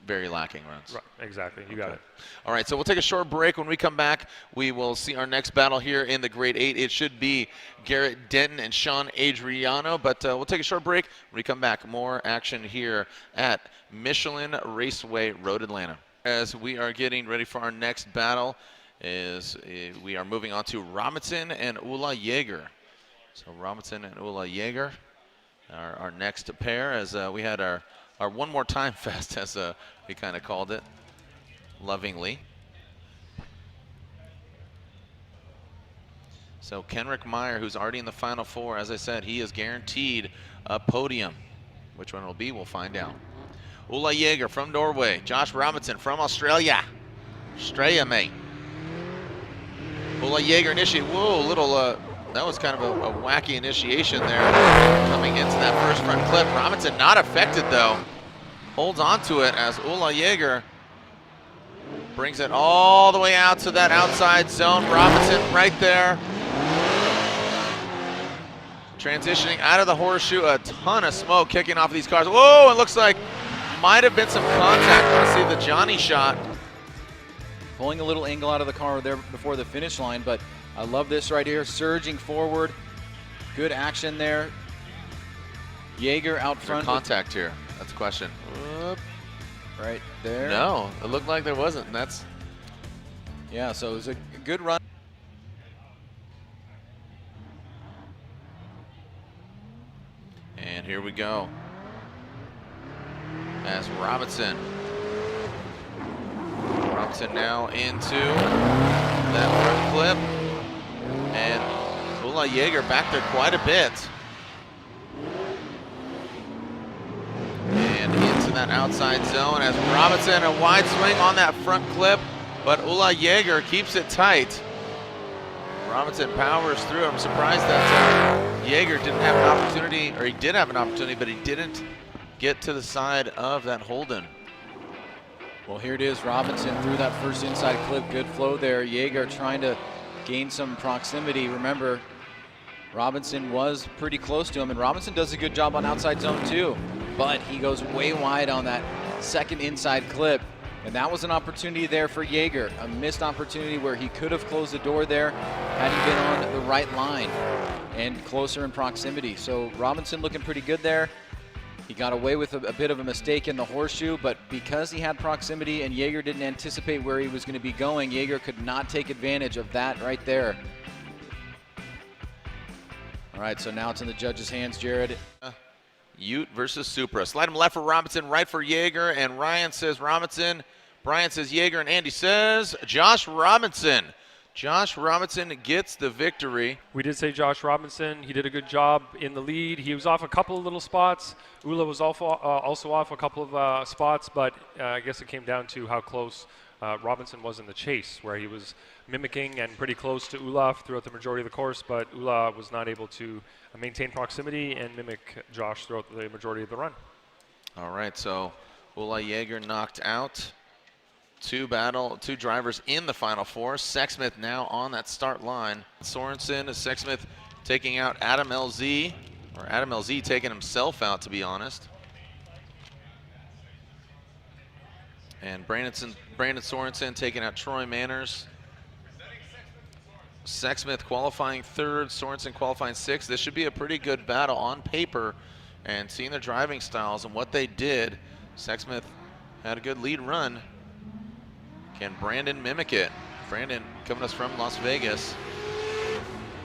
very lacking runs. Right, exactly, you got it. All right, so we'll take a short break. When we come back, we will see our next battle here in the Grade 8. It should be Garrett Denton and Sean Adriano, but we'll take a short break. When we come back, more action here at Michelin Raceway Road Atlanta. As we are getting ready for our next battle, we are moving on to Robinson and Ulla Jaeger. So Robinson and Ulla Jaeger are our next pair, as we had our One More Time Fest, as we kind of called it lovingly. So Kenrick Meyer, who's already in the Final Four, as I said, he is guaranteed a podium. Which one it'll be, we'll find out. Ulla Jaeger from Norway. Josh Robinson from Australia. Australia, mate. Ulla Jaeger initiate. Whoa, little, that was kind of a wacky initiation there. Coming into that first front clip. Robinson not affected though. Holds on to it as Ulla Jaeger brings it all the way out to that outside zone. Robinson right there. Transitioning out of the horseshoe, a ton of smoke kicking off of these cars. Whoa, it looks like might have been some contact. I want to see the Johnny shot. Pulling a little angle out of the car there before the finish line, but I love this right here, surging forward. Good action there. Jaeger out front. Contact here, that's the question. Right there. No, it looked like there wasn't, and that's... Yeah, so it was a good run. And here we go. As Robinson now into that front clip. And Ulla Jaeger back there quite a bit. And into that outside zone as Robinson, a wide swing on that front clip, but Ulla Jaeger keeps it tight. Robinson powers through. I'm surprised that Jaeger didn't have an opportunity, or he did have an opportunity, but he didn't get to the side of that Holden. Well, here it is, Robinson through that first inside clip. Good flow there. Jaeger trying to gain some proximity. Remember, Robinson was pretty close to him, and Robinson does a good job on outside zone too, but he goes way wide on that second inside clip. And that was an opportunity there for Jaeger, a missed opportunity where he could have closed the door there had he been on the right line and closer in proximity. So Robinson looking pretty good there. He got away with a bit of a mistake in the horseshoe, but because he had proximity and Jaeger didn't anticipate where he was going to be going, Jaeger could not take advantage of that right there. All right, so now it's in the judges' hands, Jared. Ute versus Supra. Slide him left for Robinson, right for Jaeger, and Ryan says Robinson, Brian says Jaeger, and Andy says Josh Robinson. Josh Robinson gets the victory. We did say Josh Robinson. He did a good job in the lead. He was off a couple of little spots. Ulla was also off a couple of spots, but I guess it came down to how close Robinson was in the chase, where he was mimicking and pretty close to Ulla throughout the majority of the course, but Ulla was not able to maintain proximity and mimic Josh throughout the majority of the run. All right, so Ulla Jaeger knocked out. Two drivers in the Final Four. Sexsmith now on that start line. Sorensen, Sexsmith taking out Adam LZ. Or Adam LZ taking himself out, to be honest. And Brandon Sorensen taking out Troy Manners. Sexsmith qualifying 3rd, Sorensen qualifying 6th. This should be a pretty good battle on paper. And seeing their driving styles and what they did, Sexsmith had a good lead run. Can Brandon mimic it? Brandon coming to us from Las Vegas.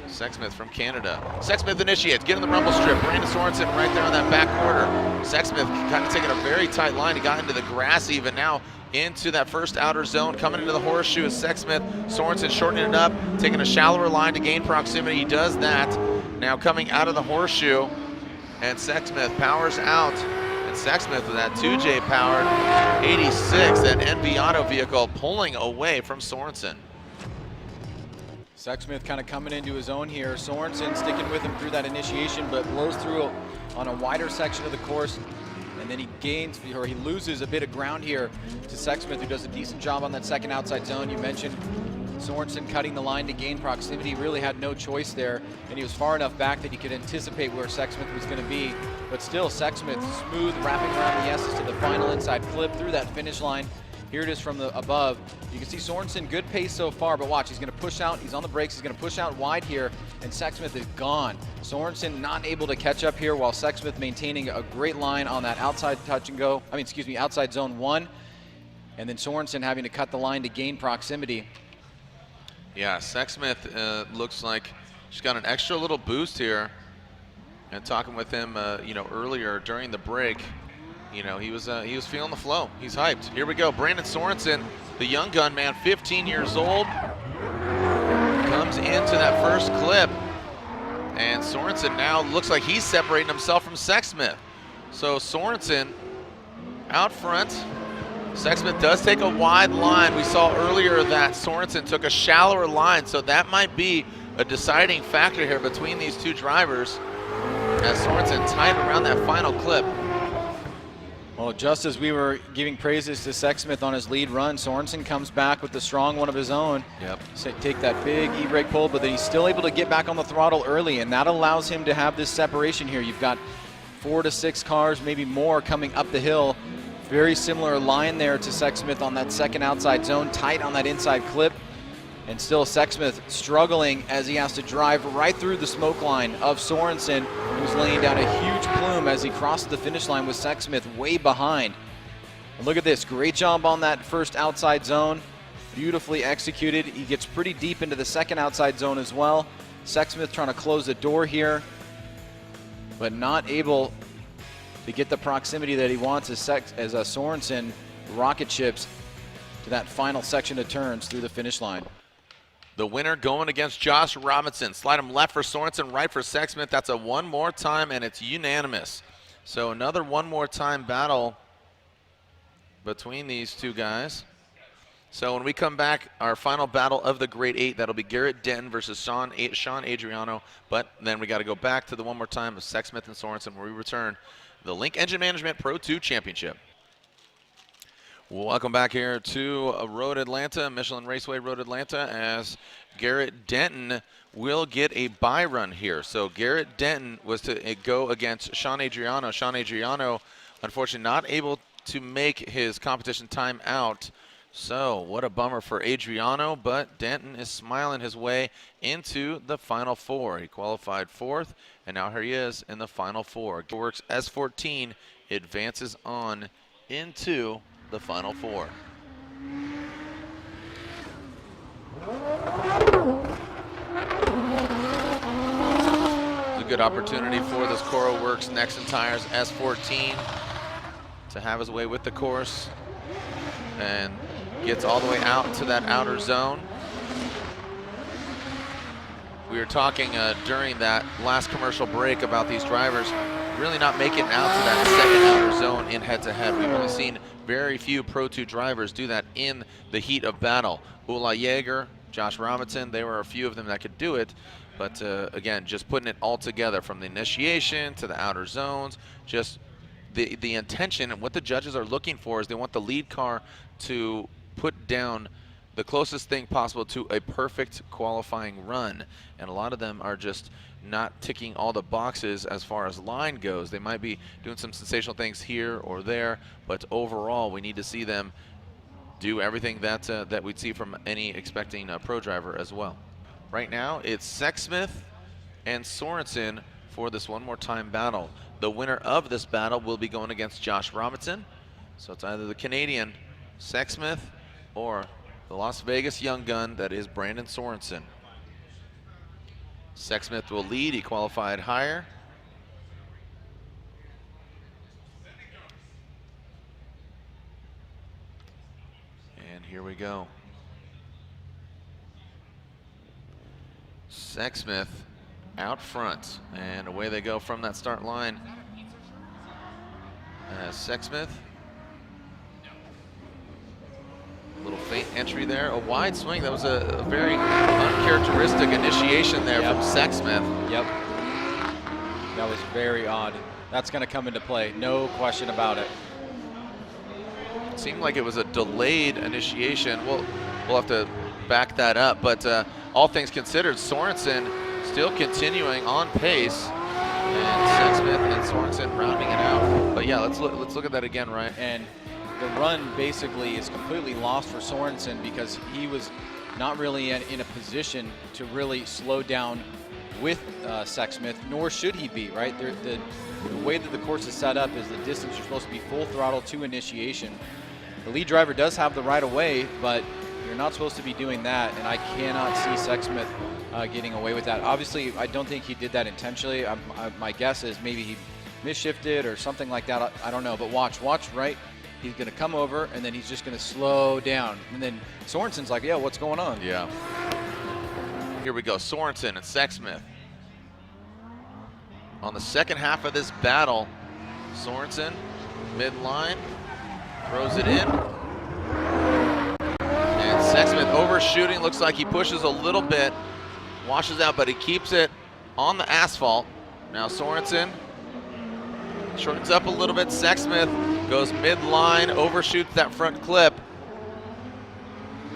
Sexsmith from Canada. Sexsmith initiates, get in the rumble strip. Brandon Sorensen right there on that back quarter. Sexsmith kind of taking a very tight line. He got into the grass even now into that first outer zone. Coming into the horseshoe is Sexsmith. Sorensen shortening it up, taking a shallower line to gain proximity. He does that. Now coming out of the horseshoe, and Sexsmith powers out. And Sexsmith with that 2J powered 86, that NV Auto vehicle pulling away from Sorensen. Sexsmith kind of coming into his own here. Sorensen sticking with him through that initiation, but blows through on a wider section of the course. And then he gains, or he loses a bit of ground here to Sexsmith, who does a decent job on that second outside zone. You mentioned Sorensen cutting the line to gain proximity. Really had no choice there, and he was far enough back that he could anticipate where Sexsmith was going to be. But still, Sexsmith smooth, wrapping around the S's to the final inside flip through that finish line. Here it is from the above. You can see Sorensen, good pace so far, but watch, he's going to push out. He's on the brakes. He's going to push out wide here, and Sexsmith is gone. Sorensen not able to catch up here, while Sexsmith maintaining a great line on that outside touch and go. Outside zone 1, and then Sorensen having to cut the line to gain proximity. Yeah, Sexsmith looks like she's got an extra little boost here. And talking with him, earlier during the break, he was feeling the flow. He's hyped. Here we go. Brandon Sorensen, the young gun man, 15 years old, comes into that first clip, and Sorensen now looks like he's separating himself from Sexsmith. So Sorensen out front. Sexsmith does take a wide line. We saw earlier that Sorensen took a shallower line, so that might be a deciding factor here between these two drivers as Sorensen tied around that final clip. Well, just as we were giving praises to Sexsmith on his lead run, Sorensen comes back with the strong one of his own. Yep. So take that big e-brake pull, but then he's still able to get back on the throttle early, and that allows him to have this separation here. You've got 4 to 6 cars, maybe more, coming up the hill. Very similar line there to Sexsmith on that second outside zone, tight on that inside clip. And still Sexsmith struggling as he has to drive right through the smoke line of Sorensen, who's laying down a huge plume as he crossed the finish line with Sexsmith way behind. And look at this, great job on that first outside zone. Beautifully executed. He gets pretty deep into the second outside zone as well. Sexsmith trying to close the door here, but not able to get the proximity that he wants as Sorensen rocket ships to that final section of turns through the finish line. The winner going against Josh Robinson. Slide him left for Sorensen, right for Sexsmith. That's a one more time, and it's unanimous. So another one more time battle between these two guys. So when we come back, our final battle of the Grade 8, that'll be Garrett Denton versus Sean Adriano. But then we got to go back to the one more time of Sexsmith and Sorensen, where we return the Link Engine Management Pro 2 Championship. Welcome back here to Road Atlanta, Michelin Raceway Road Atlanta, as Garrett Denton will get a bye run here. So Garrett Denton was to go against Sean Adriano. Sean Adriano, unfortunately, not able to make his competition time out. So what a bummer for Adriano, but Denton is smiling his way into the Final Four. He qualified 4th, and now here he is in the Final Four. Works S14 advances on into the Final Four. It's a good opportunity for this Coro Works Nexon Tires S14 to have his way with the course, and gets all the way out to that outer zone. We were talking during that last commercial break about these drivers really not making it out to that second outer zone in head-to-head. We've only seen very few Pro 2 drivers do that in the heat of battle. Jaeger, Josh Robinson, there were a few of them that could do it, but again, just putting it all together from the initiation to the outer zones, just the intention and what the judges are looking for is they want the lead car to put down the closest thing possible to a perfect qualifying run, and a lot of them are just not ticking all the boxes as far as line goes. They might be doing some sensational things here or there, but overall we need to see them do everything that that we'd see from any expecting pro driver as well. Right now it's Sexsmith and Sorensen for this one more time battle. The winner of this battle will be going against Josh Robinson. So it's either the Canadian Sexsmith or the Las Vegas young gun that is Brandon Sorensen. Sexsmith will lead, he qualified higher. And here we go. Sexsmith out front, and away they go from that start line. Sexsmith, a little faint entry there, a wide swing. That was a very uncharacteristic initiation there from Sexsmith. Yep, that was very odd. That's going to come into play, no question about it. It seemed like it was a delayed initiation. We'll have to back that up, but all things considered, Sorensen still continuing on pace, and Sexsmith and Sorensen rounding it out. But yeah, let's look at that again, Ryan. And the run basically is completely lost for Sorensen because he was not really in a position to really slow down with Sexsmith, nor should he be, right? The way that the course is set up is the distance you're supposed to be full throttle to initiation. The lead driver does have the right of way, but you're not supposed to be doing that, and I cannot see Sexsmith getting away with that. Obviously, I don't think he did that intentionally. My guess is maybe he misshifted or something like that. I don't know, but watch, right? He's going to come over, and then he's just going to slow down. And then Sorensen's like, yeah, what's going on? Yeah. Here we go, Sorensen and Sexsmith. On the second half of this battle, Sorensen, midline, throws it in. And Sexsmith overshooting, looks like he pushes a little bit, washes out, but he keeps it on the asphalt. Now Sorensen shortens up a little bit. Sexsmith goes midline, overshoots that front clip.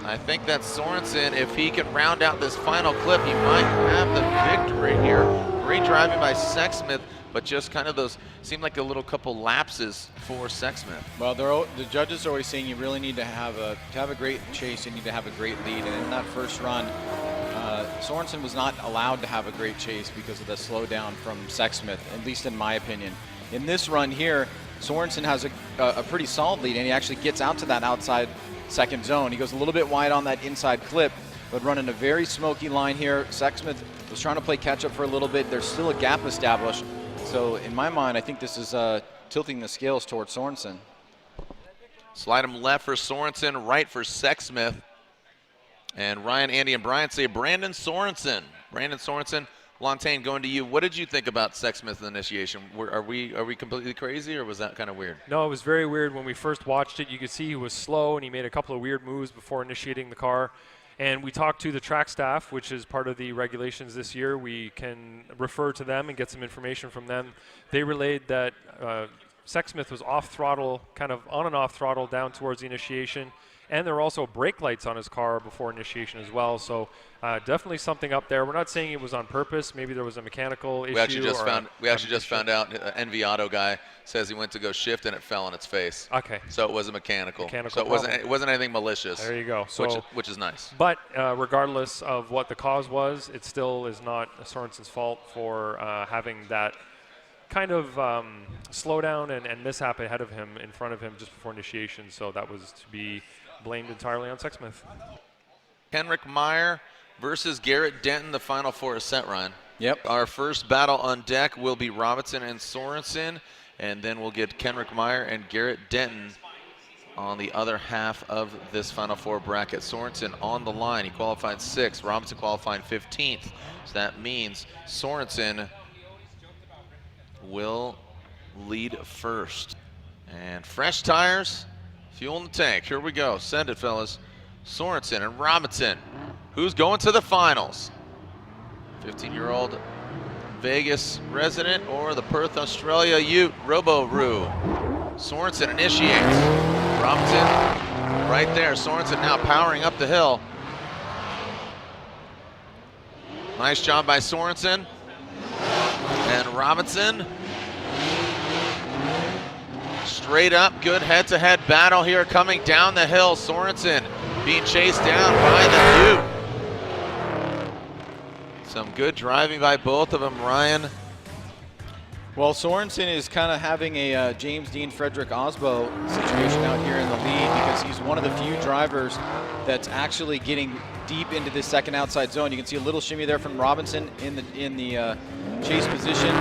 I think that Sorensen, if he can round out this final clip, he might have the victory here. Great driving by Sexsmith, but just kind of those, seem like a little couple lapses for Sexsmith. Well, the judges are always saying you really need to have a great chase, you need to have a great lead, and in that first run, Sorensen was not allowed to have a great chase because of the slowdown from Sexsmith, at least in my opinion. In this run here, Sorensen has a pretty solid lead, and he actually gets out to that outside second zone. He goes a little bit wide on that inside clip, but running a very smoky line here. Sexsmith was trying to play catch up for a little bit. There's still a gap established. So in my mind, I think this is tilting the scales towards Sorensen. Slide him left for Sorensen, right for Sexsmith. And Ryan, Andy, and Brian say Brandon Sorensen. Brandon Sorensen, Lontaine, going to you. What did you think about Sexsmith's initiation? Are we completely crazy, or was that kind of weird? No, it was very weird. When we first watched it, you could see he was slow, and he made a couple of weird moves before initiating the car. And we talked to the track staff, which is part of the regulations this year. We can refer to them and get some information from them. They relayed that Sexsmith was off throttle, kind of on and off throttle down towards the initiation. And there were also brake lights on his car before initiation as well. So definitely something up there. We're not saying it was on purpose. Maybe there was a mechanical issue. We actually just found out. NV Auto guy says he went to go shift and it fell on its face. Okay. So it was a mechanical. So it wasn't anything malicious. There you go. So which is nice. But regardless of what the cause was, it still is not Sorensen's fault for having that kind of slowdown and mishap ahead of him, in front of him, just before initiation. So that was to be blamed entirely on Sexsmith. Henrik Meyer versus Garrett Denton, the final for a set run. Yep. Our first battle on deck will be Robinson and Sorensen, and then we'll get Henrik Meyer and Garrett Denton on the other half of this Final Four bracket. Sorensen on the line. He qualified 6th. Robinson qualified 15th. So that means Sorensen will lead first. And fresh tires, fuel in the tank. Here we go. Send it, fellas. Sorensen and Robinson. Who's going to the finals? 15-year-old Vegas resident or the Perth, Australia Ute, Robo-Roo. Sorensen initiates. Robinson right there. Sorensen now powering up the hill. Nice job by Sorensen. Robinson. Straight up, good head-to-head battle here coming down the hill. Sorensen being chased down by the Ute. Some good driving by both of them, Ryan. Well, Sorensen is kind of having a James Dean Frederick Osbo situation out here in the lead because he's one of the few drivers that's actually getting deep into this second outside zone. You can see a little shimmy there from Robinson in the chase position.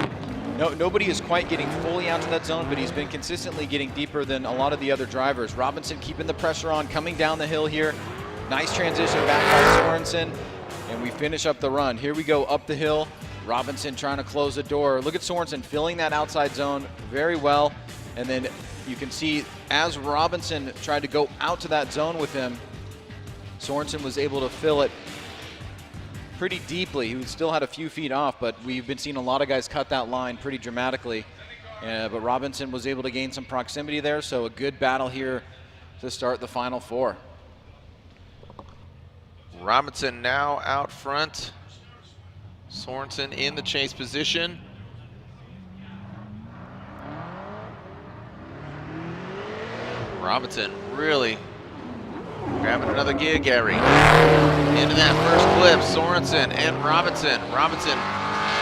Nobody is quite getting fully out to that zone, but he's been consistently getting deeper than a lot of the other drivers. Robinson keeping the pressure on, coming down the hill here. Nice transition back by Sorensen, and we finish up the run. Here we go up the hill. Robinson trying to close the door. Look at Sorensen filling that outside zone very well. And then you can see as Robinson tried to go out to that zone with him, Sorensen was able to fill it pretty deeply. He still had a few feet off, but we've been seeing a lot of guys cut that line pretty dramatically. But Robinson was able to gain some proximity there, so a good battle here to start the Final Four. Robinson now out front. Sorensen in the chase position. Robinson really grabbing another gig, Gary. Into that first clip, Sorensen and Robinson. Robinson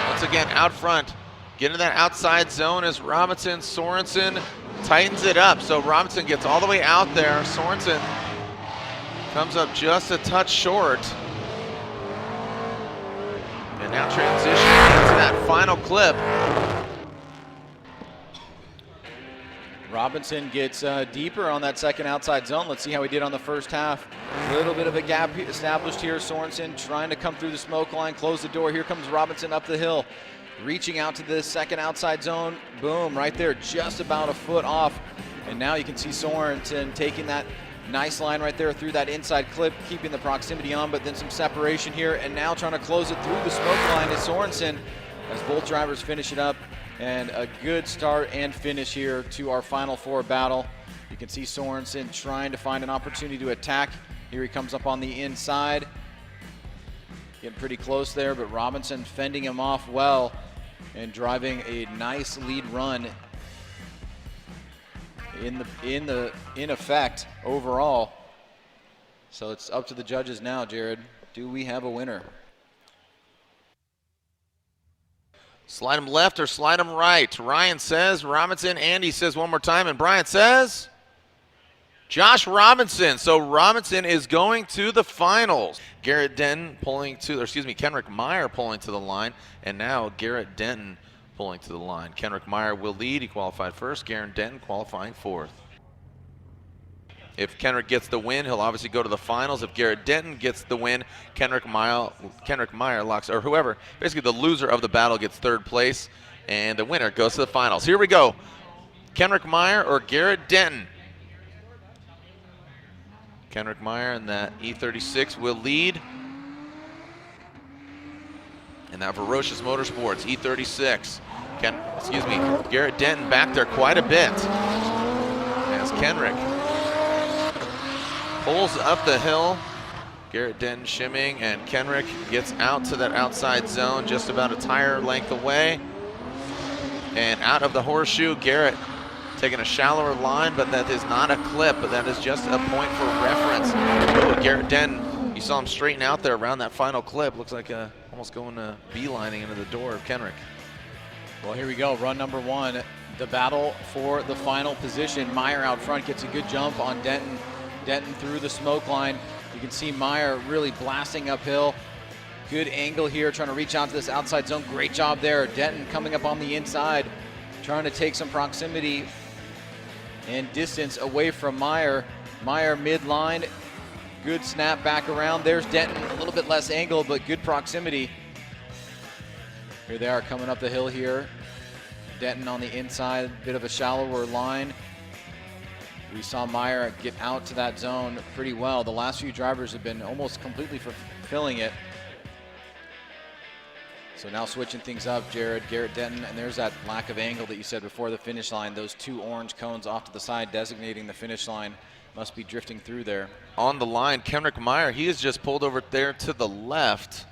once again out front. Get into that outside zone as Robinson, Sorensen tightens it up. So Robinson gets all the way out there. Sorensen comes up just a touch short. And now transitioning into that final clip. Robinson gets deeper on that second outside zone. Let's see how he did on the first half. A little bit of a gap established here. Sorensen trying to come through the smoke line, close the door. Here comes Robinson up the hill, reaching out to the second outside zone. Boom, right there, just about a foot off. And now you can see Sorensen taking that nice line right there through that inside clip, keeping the proximity on, but then some separation here, and now trying to close it through the smoke line is Sorensen as both drivers finish it up. And a good start and finish here to our Final Four battle. You can see Sorensen trying to find an opportunity to attack. Here he comes up on the inside. Getting pretty close there, but Robinson fending him off well and driving a nice lead run in effect overall. So it's up to the judges now, Jared. Do we have a winner? Slide him left or slide him right. Ryan says Robinson. Andy says one more time, and Brian says Josh Robinson. So Robinson is going to the finals. Garrett Denton Kenrick Meyer pulling to the line, and now Garrett Denton pulling to the line. Kenrick Meyer will lead. He qualified first. Garrett Denton qualifying fourth. If Kenrick gets the win, he'll obviously go to the finals. If Garrett Denton gets the win, Kenrick Meyer locks, or whoever, basically the loser of the battle gets third place, and the winner goes to the finals. Here we go. Kenrick Meyer or Garrett Denton? Kenrick Meyer in that E36 will lead. And that Ferocious Motorsports E36. Garrett Denton back there quite a bit as Kenrick pulls up the hill. Garrett Denton shimming, and Kenrick gets out to that outside zone just about a tire length away. And out of the horseshoe, Garrett taking a shallower line, but that is not a clip, but that is just a point for reference. Oh, Garrett Denton, you saw him straighten out there around that final clip. Looks like almost going beelining into the door of Kenrick. Well, here we go, run number one. The battle for the final position. Meyer out front gets a good jump on Denton. Denton through the smoke line. You can see Meyer really blasting uphill. Good angle here, trying to reach out to this outside zone. Great job there. Denton coming up on the inside, trying to take some proximity and distance away from Meyer. Meyer midline, good snap back around. There's Denton, a little bit less angle, but good proximity. Here they are coming up the hill here. Denton on the inside, bit of a shallower line. We saw Meyer get out to that zone pretty well. The last few drivers have been almost completely fulfilling it. So now switching things up, Garrett Denton, and there's that lack of angle that you said before the finish line. Those two orange cones off to the side designating the finish line must be drifting through there. On the line, Kenrick Meyer, he has just pulled over there to the left.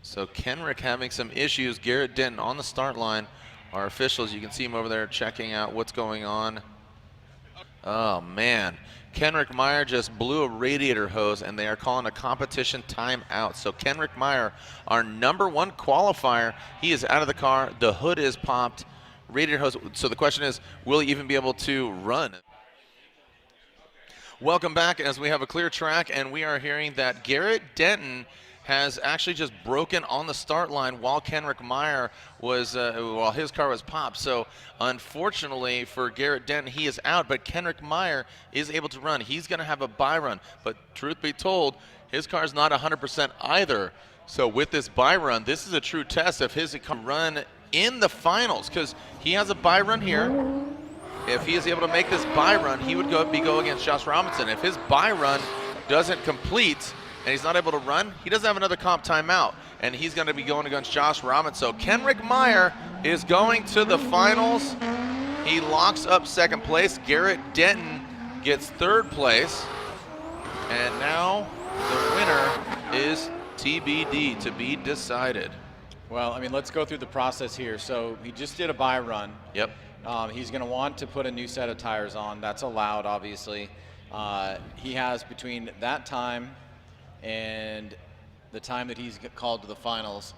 So Kenrick having some issues. Garrett Denton on the start line. Our officials, you can see him over there checking out what's going on. Oh, man. Kenrick Meyer just blew a radiator hose, and they are calling a competition timeout. So Kenrick Meyer, our #1 qualifier, he is out of the car. The hood is popped. Radiator hose. So the question is, will he even be able to run? Welcome back as we have a clear track, and we are hearing that Garrett Denton has actually just broken on the start line while Kenrick Meyer was, while his car was popped. So unfortunately for Garrett Denton, he is out, but Kenrick Meyer is able to run. He's going to have a bye run, but truth be told, his car is not 100% either. So with this bye run, this is a true test of his run in the finals, because he has a bye run here. If he is able to make this bye run, he would go against Josh Robinson. If his bye run doesn't complete and he's not able to run, he doesn't have another comp timeout, and he's going to be going against Josh Robinson. So Kenrick Meyer is going to the finals. He locks up second place. Garrett Denton gets third place, and now the winner is TBD, to be decided. Well, I mean, let's go through the process here. So he just did a bye run. Yep. He's going to want to put a new set of tires on. That's allowed, obviously. He has between that time and the time that he's called to the finals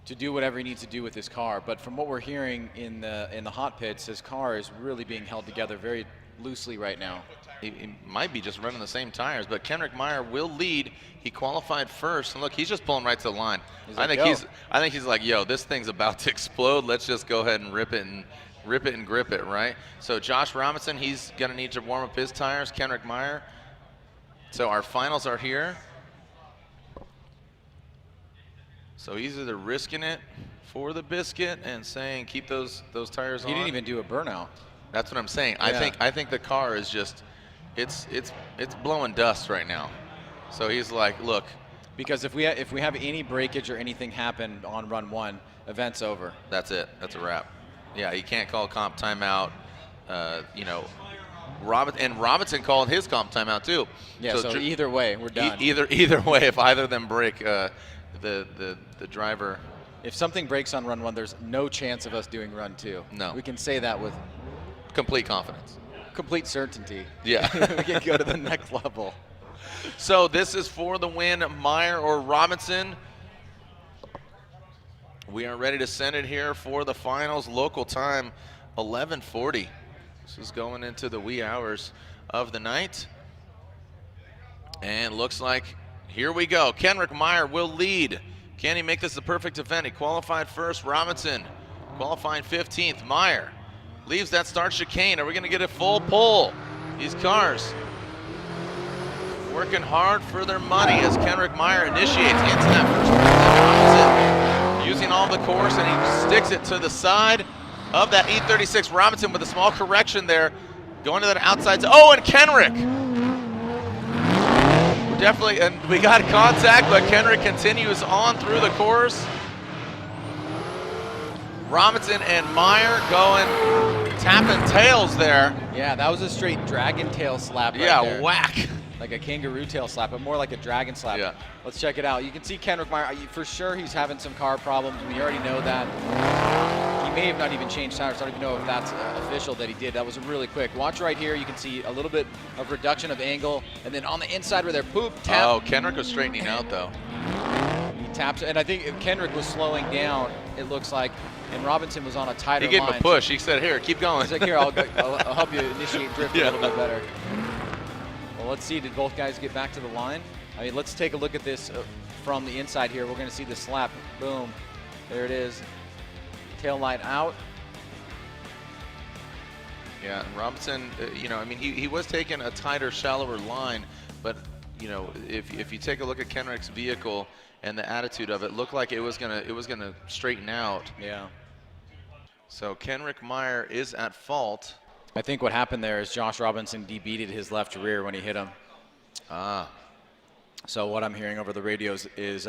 to do whatever he needs to do with his car. But from what we're hearing in the hot pits, his car is really being held together very loosely right now. He might be just running the same tires, but Kenrick Meyer will lead. He qualified first, and look, he's just pulling right to the line. I think he's like, yo, this thing's about to explode. Let's just go ahead and rip it and grip it, right? So Josh Robinson, he's gonna need to warm up his tires. Kenrick Meyer. So our finals are here. So he's either risking it for the biscuit and saying keep those tires on. He didn't even do a burnout. That's what I'm saying. Yeah. I think the car is just it's blowing dust right now. So he's like, look, because if we have any breakage or anything happen on run one, event's over. That's it. That's a wrap. Yeah, you can't call comp timeout. You know, Robinson called his comp timeout too. Yeah. So either way, we're done. Either way, if either of them break, the driver. If something breaks on run one, there's no chance of us doing run two. No. We can say that with complete confidence. Complete certainty. Yeah. We can go to the next level. So this is for the win, Meyer or Robinson. We are ready to send it here for the finals. Local time, 11:40. This is going into the wee hours of the night. And looks like, here we go. Kenrick Meyer will lead. Can he make this the perfect event? He qualified first. Robinson qualifying 15th. Meyer leaves that start chicane. Are we going to get a full pull? These cars working hard for their money as Kenrick Meyer initiates into that first Robinson using all the course, and he sticks it to the side of that E36. Robinson with a small correction there, going to that outside. Oh, and Kenrick. Definitely, and we got contact, but Kenrick continues on through the course. Robinson and Meyer going tapping tails there. Yeah, that was a straight dragon tail slap right yeah, there. Whack. Like a kangaroo tail slap, but more like a dragon slap. Yeah. Let's check it out. You can see Kenrick Meyer, for sure he's having some car problems. We already know that. He may have not even changed tires. I don't even know if that's official that he did. That was really quick. Watch right here. You can see a little bit of reduction of angle. And then on the inside where they're tap. Oh, Kenrick was straightening out though. He taps, and I think if Kenrick was slowing down, it looks like, and Robinson was on a tighter line. He gave him a push. He said, here, keep going. He's like, here, I'll help you initiate drift a little bit better. Well, let's see, did both guys get back to the line? I mean, let's take a look at this from the inside here. We're going to see the slap. Boom. There it is. Tail light out. Yeah, and Robinson, you know, I mean, he was taking a tighter, shallower line, but, you know, if you take a look at Kenrick's vehicle and the attitude of it, looked like it was gonna straighten out. Yeah. So Kenrick Meyer is at fault. I think what happened there is Josh Robinson debeated his left rear when he hit him. Ah. So what I'm hearing over the radios is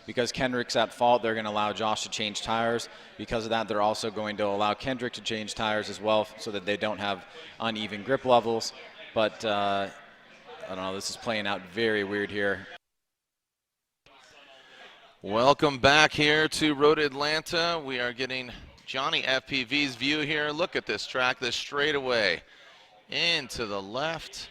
because Kendrick's at fault, they're going to allow Josh to change tires. Because of that, they're also going to allow Kendrick to change tires as well so that they don't have uneven grip levels. But I don't know, this is playing out very weird here. Welcome back here to Road Atlanta. We are getting Johnny FPV's view here. Look at this track, this straightaway into the left.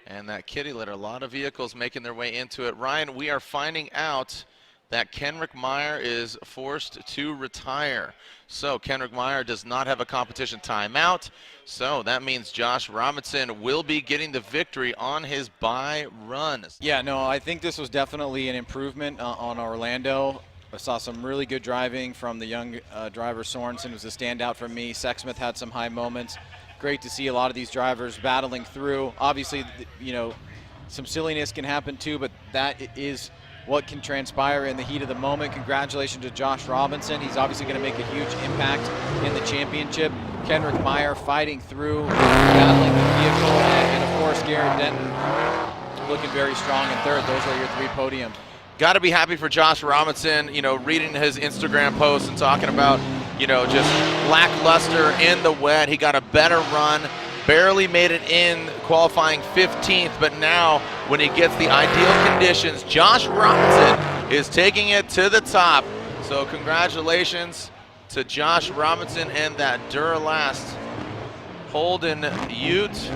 And that kitty litter, a lot of vehicles making their way into it. Ryan, we are finding out that Kenrick Meyer is forced to retire. So Kenrick Meyer does not have a competition timeout. So that means Josh Robinson will be getting the victory on his bye run. Yeah, no, I think this was definitely an improvement on Orlando. I saw some really good driving from the young driver Sorensen, was a standout for me. Sexsmith had some high moments. Great to see a lot of these drivers battling through. Obviously, you know, some silliness can happen too, but that is what can transpire in the heat of the moment. Congratulations to Josh Robinson. He's obviously going to make a huge impact in the championship. Kenrick Meyer fighting through, battling the vehicle, and of course Garrett Denton looking very strong in third. Those are your 3 podiums. Got to be happy for Josh Robinson, you know, reading his Instagram posts and talking about, you know, just lackluster in the wet. He got a better run, barely made it in qualifying 15th, but now when he gets the ideal conditions, Josh Robinson is taking it to the top. So congratulations to Josh Robinson and that Duralast Holden Ute.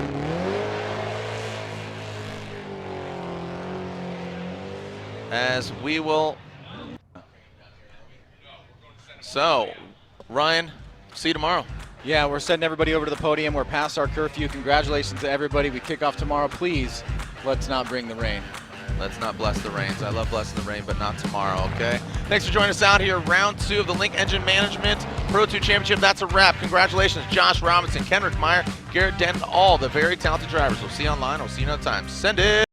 As we will. So, Ryan, see you tomorrow. Yeah, we're sending everybody over to the podium. We're past our curfew. Congratulations to everybody. We kick off tomorrow. Please, let's not bring the rain. Let's not bless the rains. I love blessing the rain, but not tomorrow, okay? Thanks for joining us out here. Round 2 of the Link Engine Management Pro 2 Championship. That's a wrap. Congratulations, Josh Robinson, Kenrick Meyer, Garrett Denton, all the very talented drivers. We'll see you online. We'll see you another time. Send it.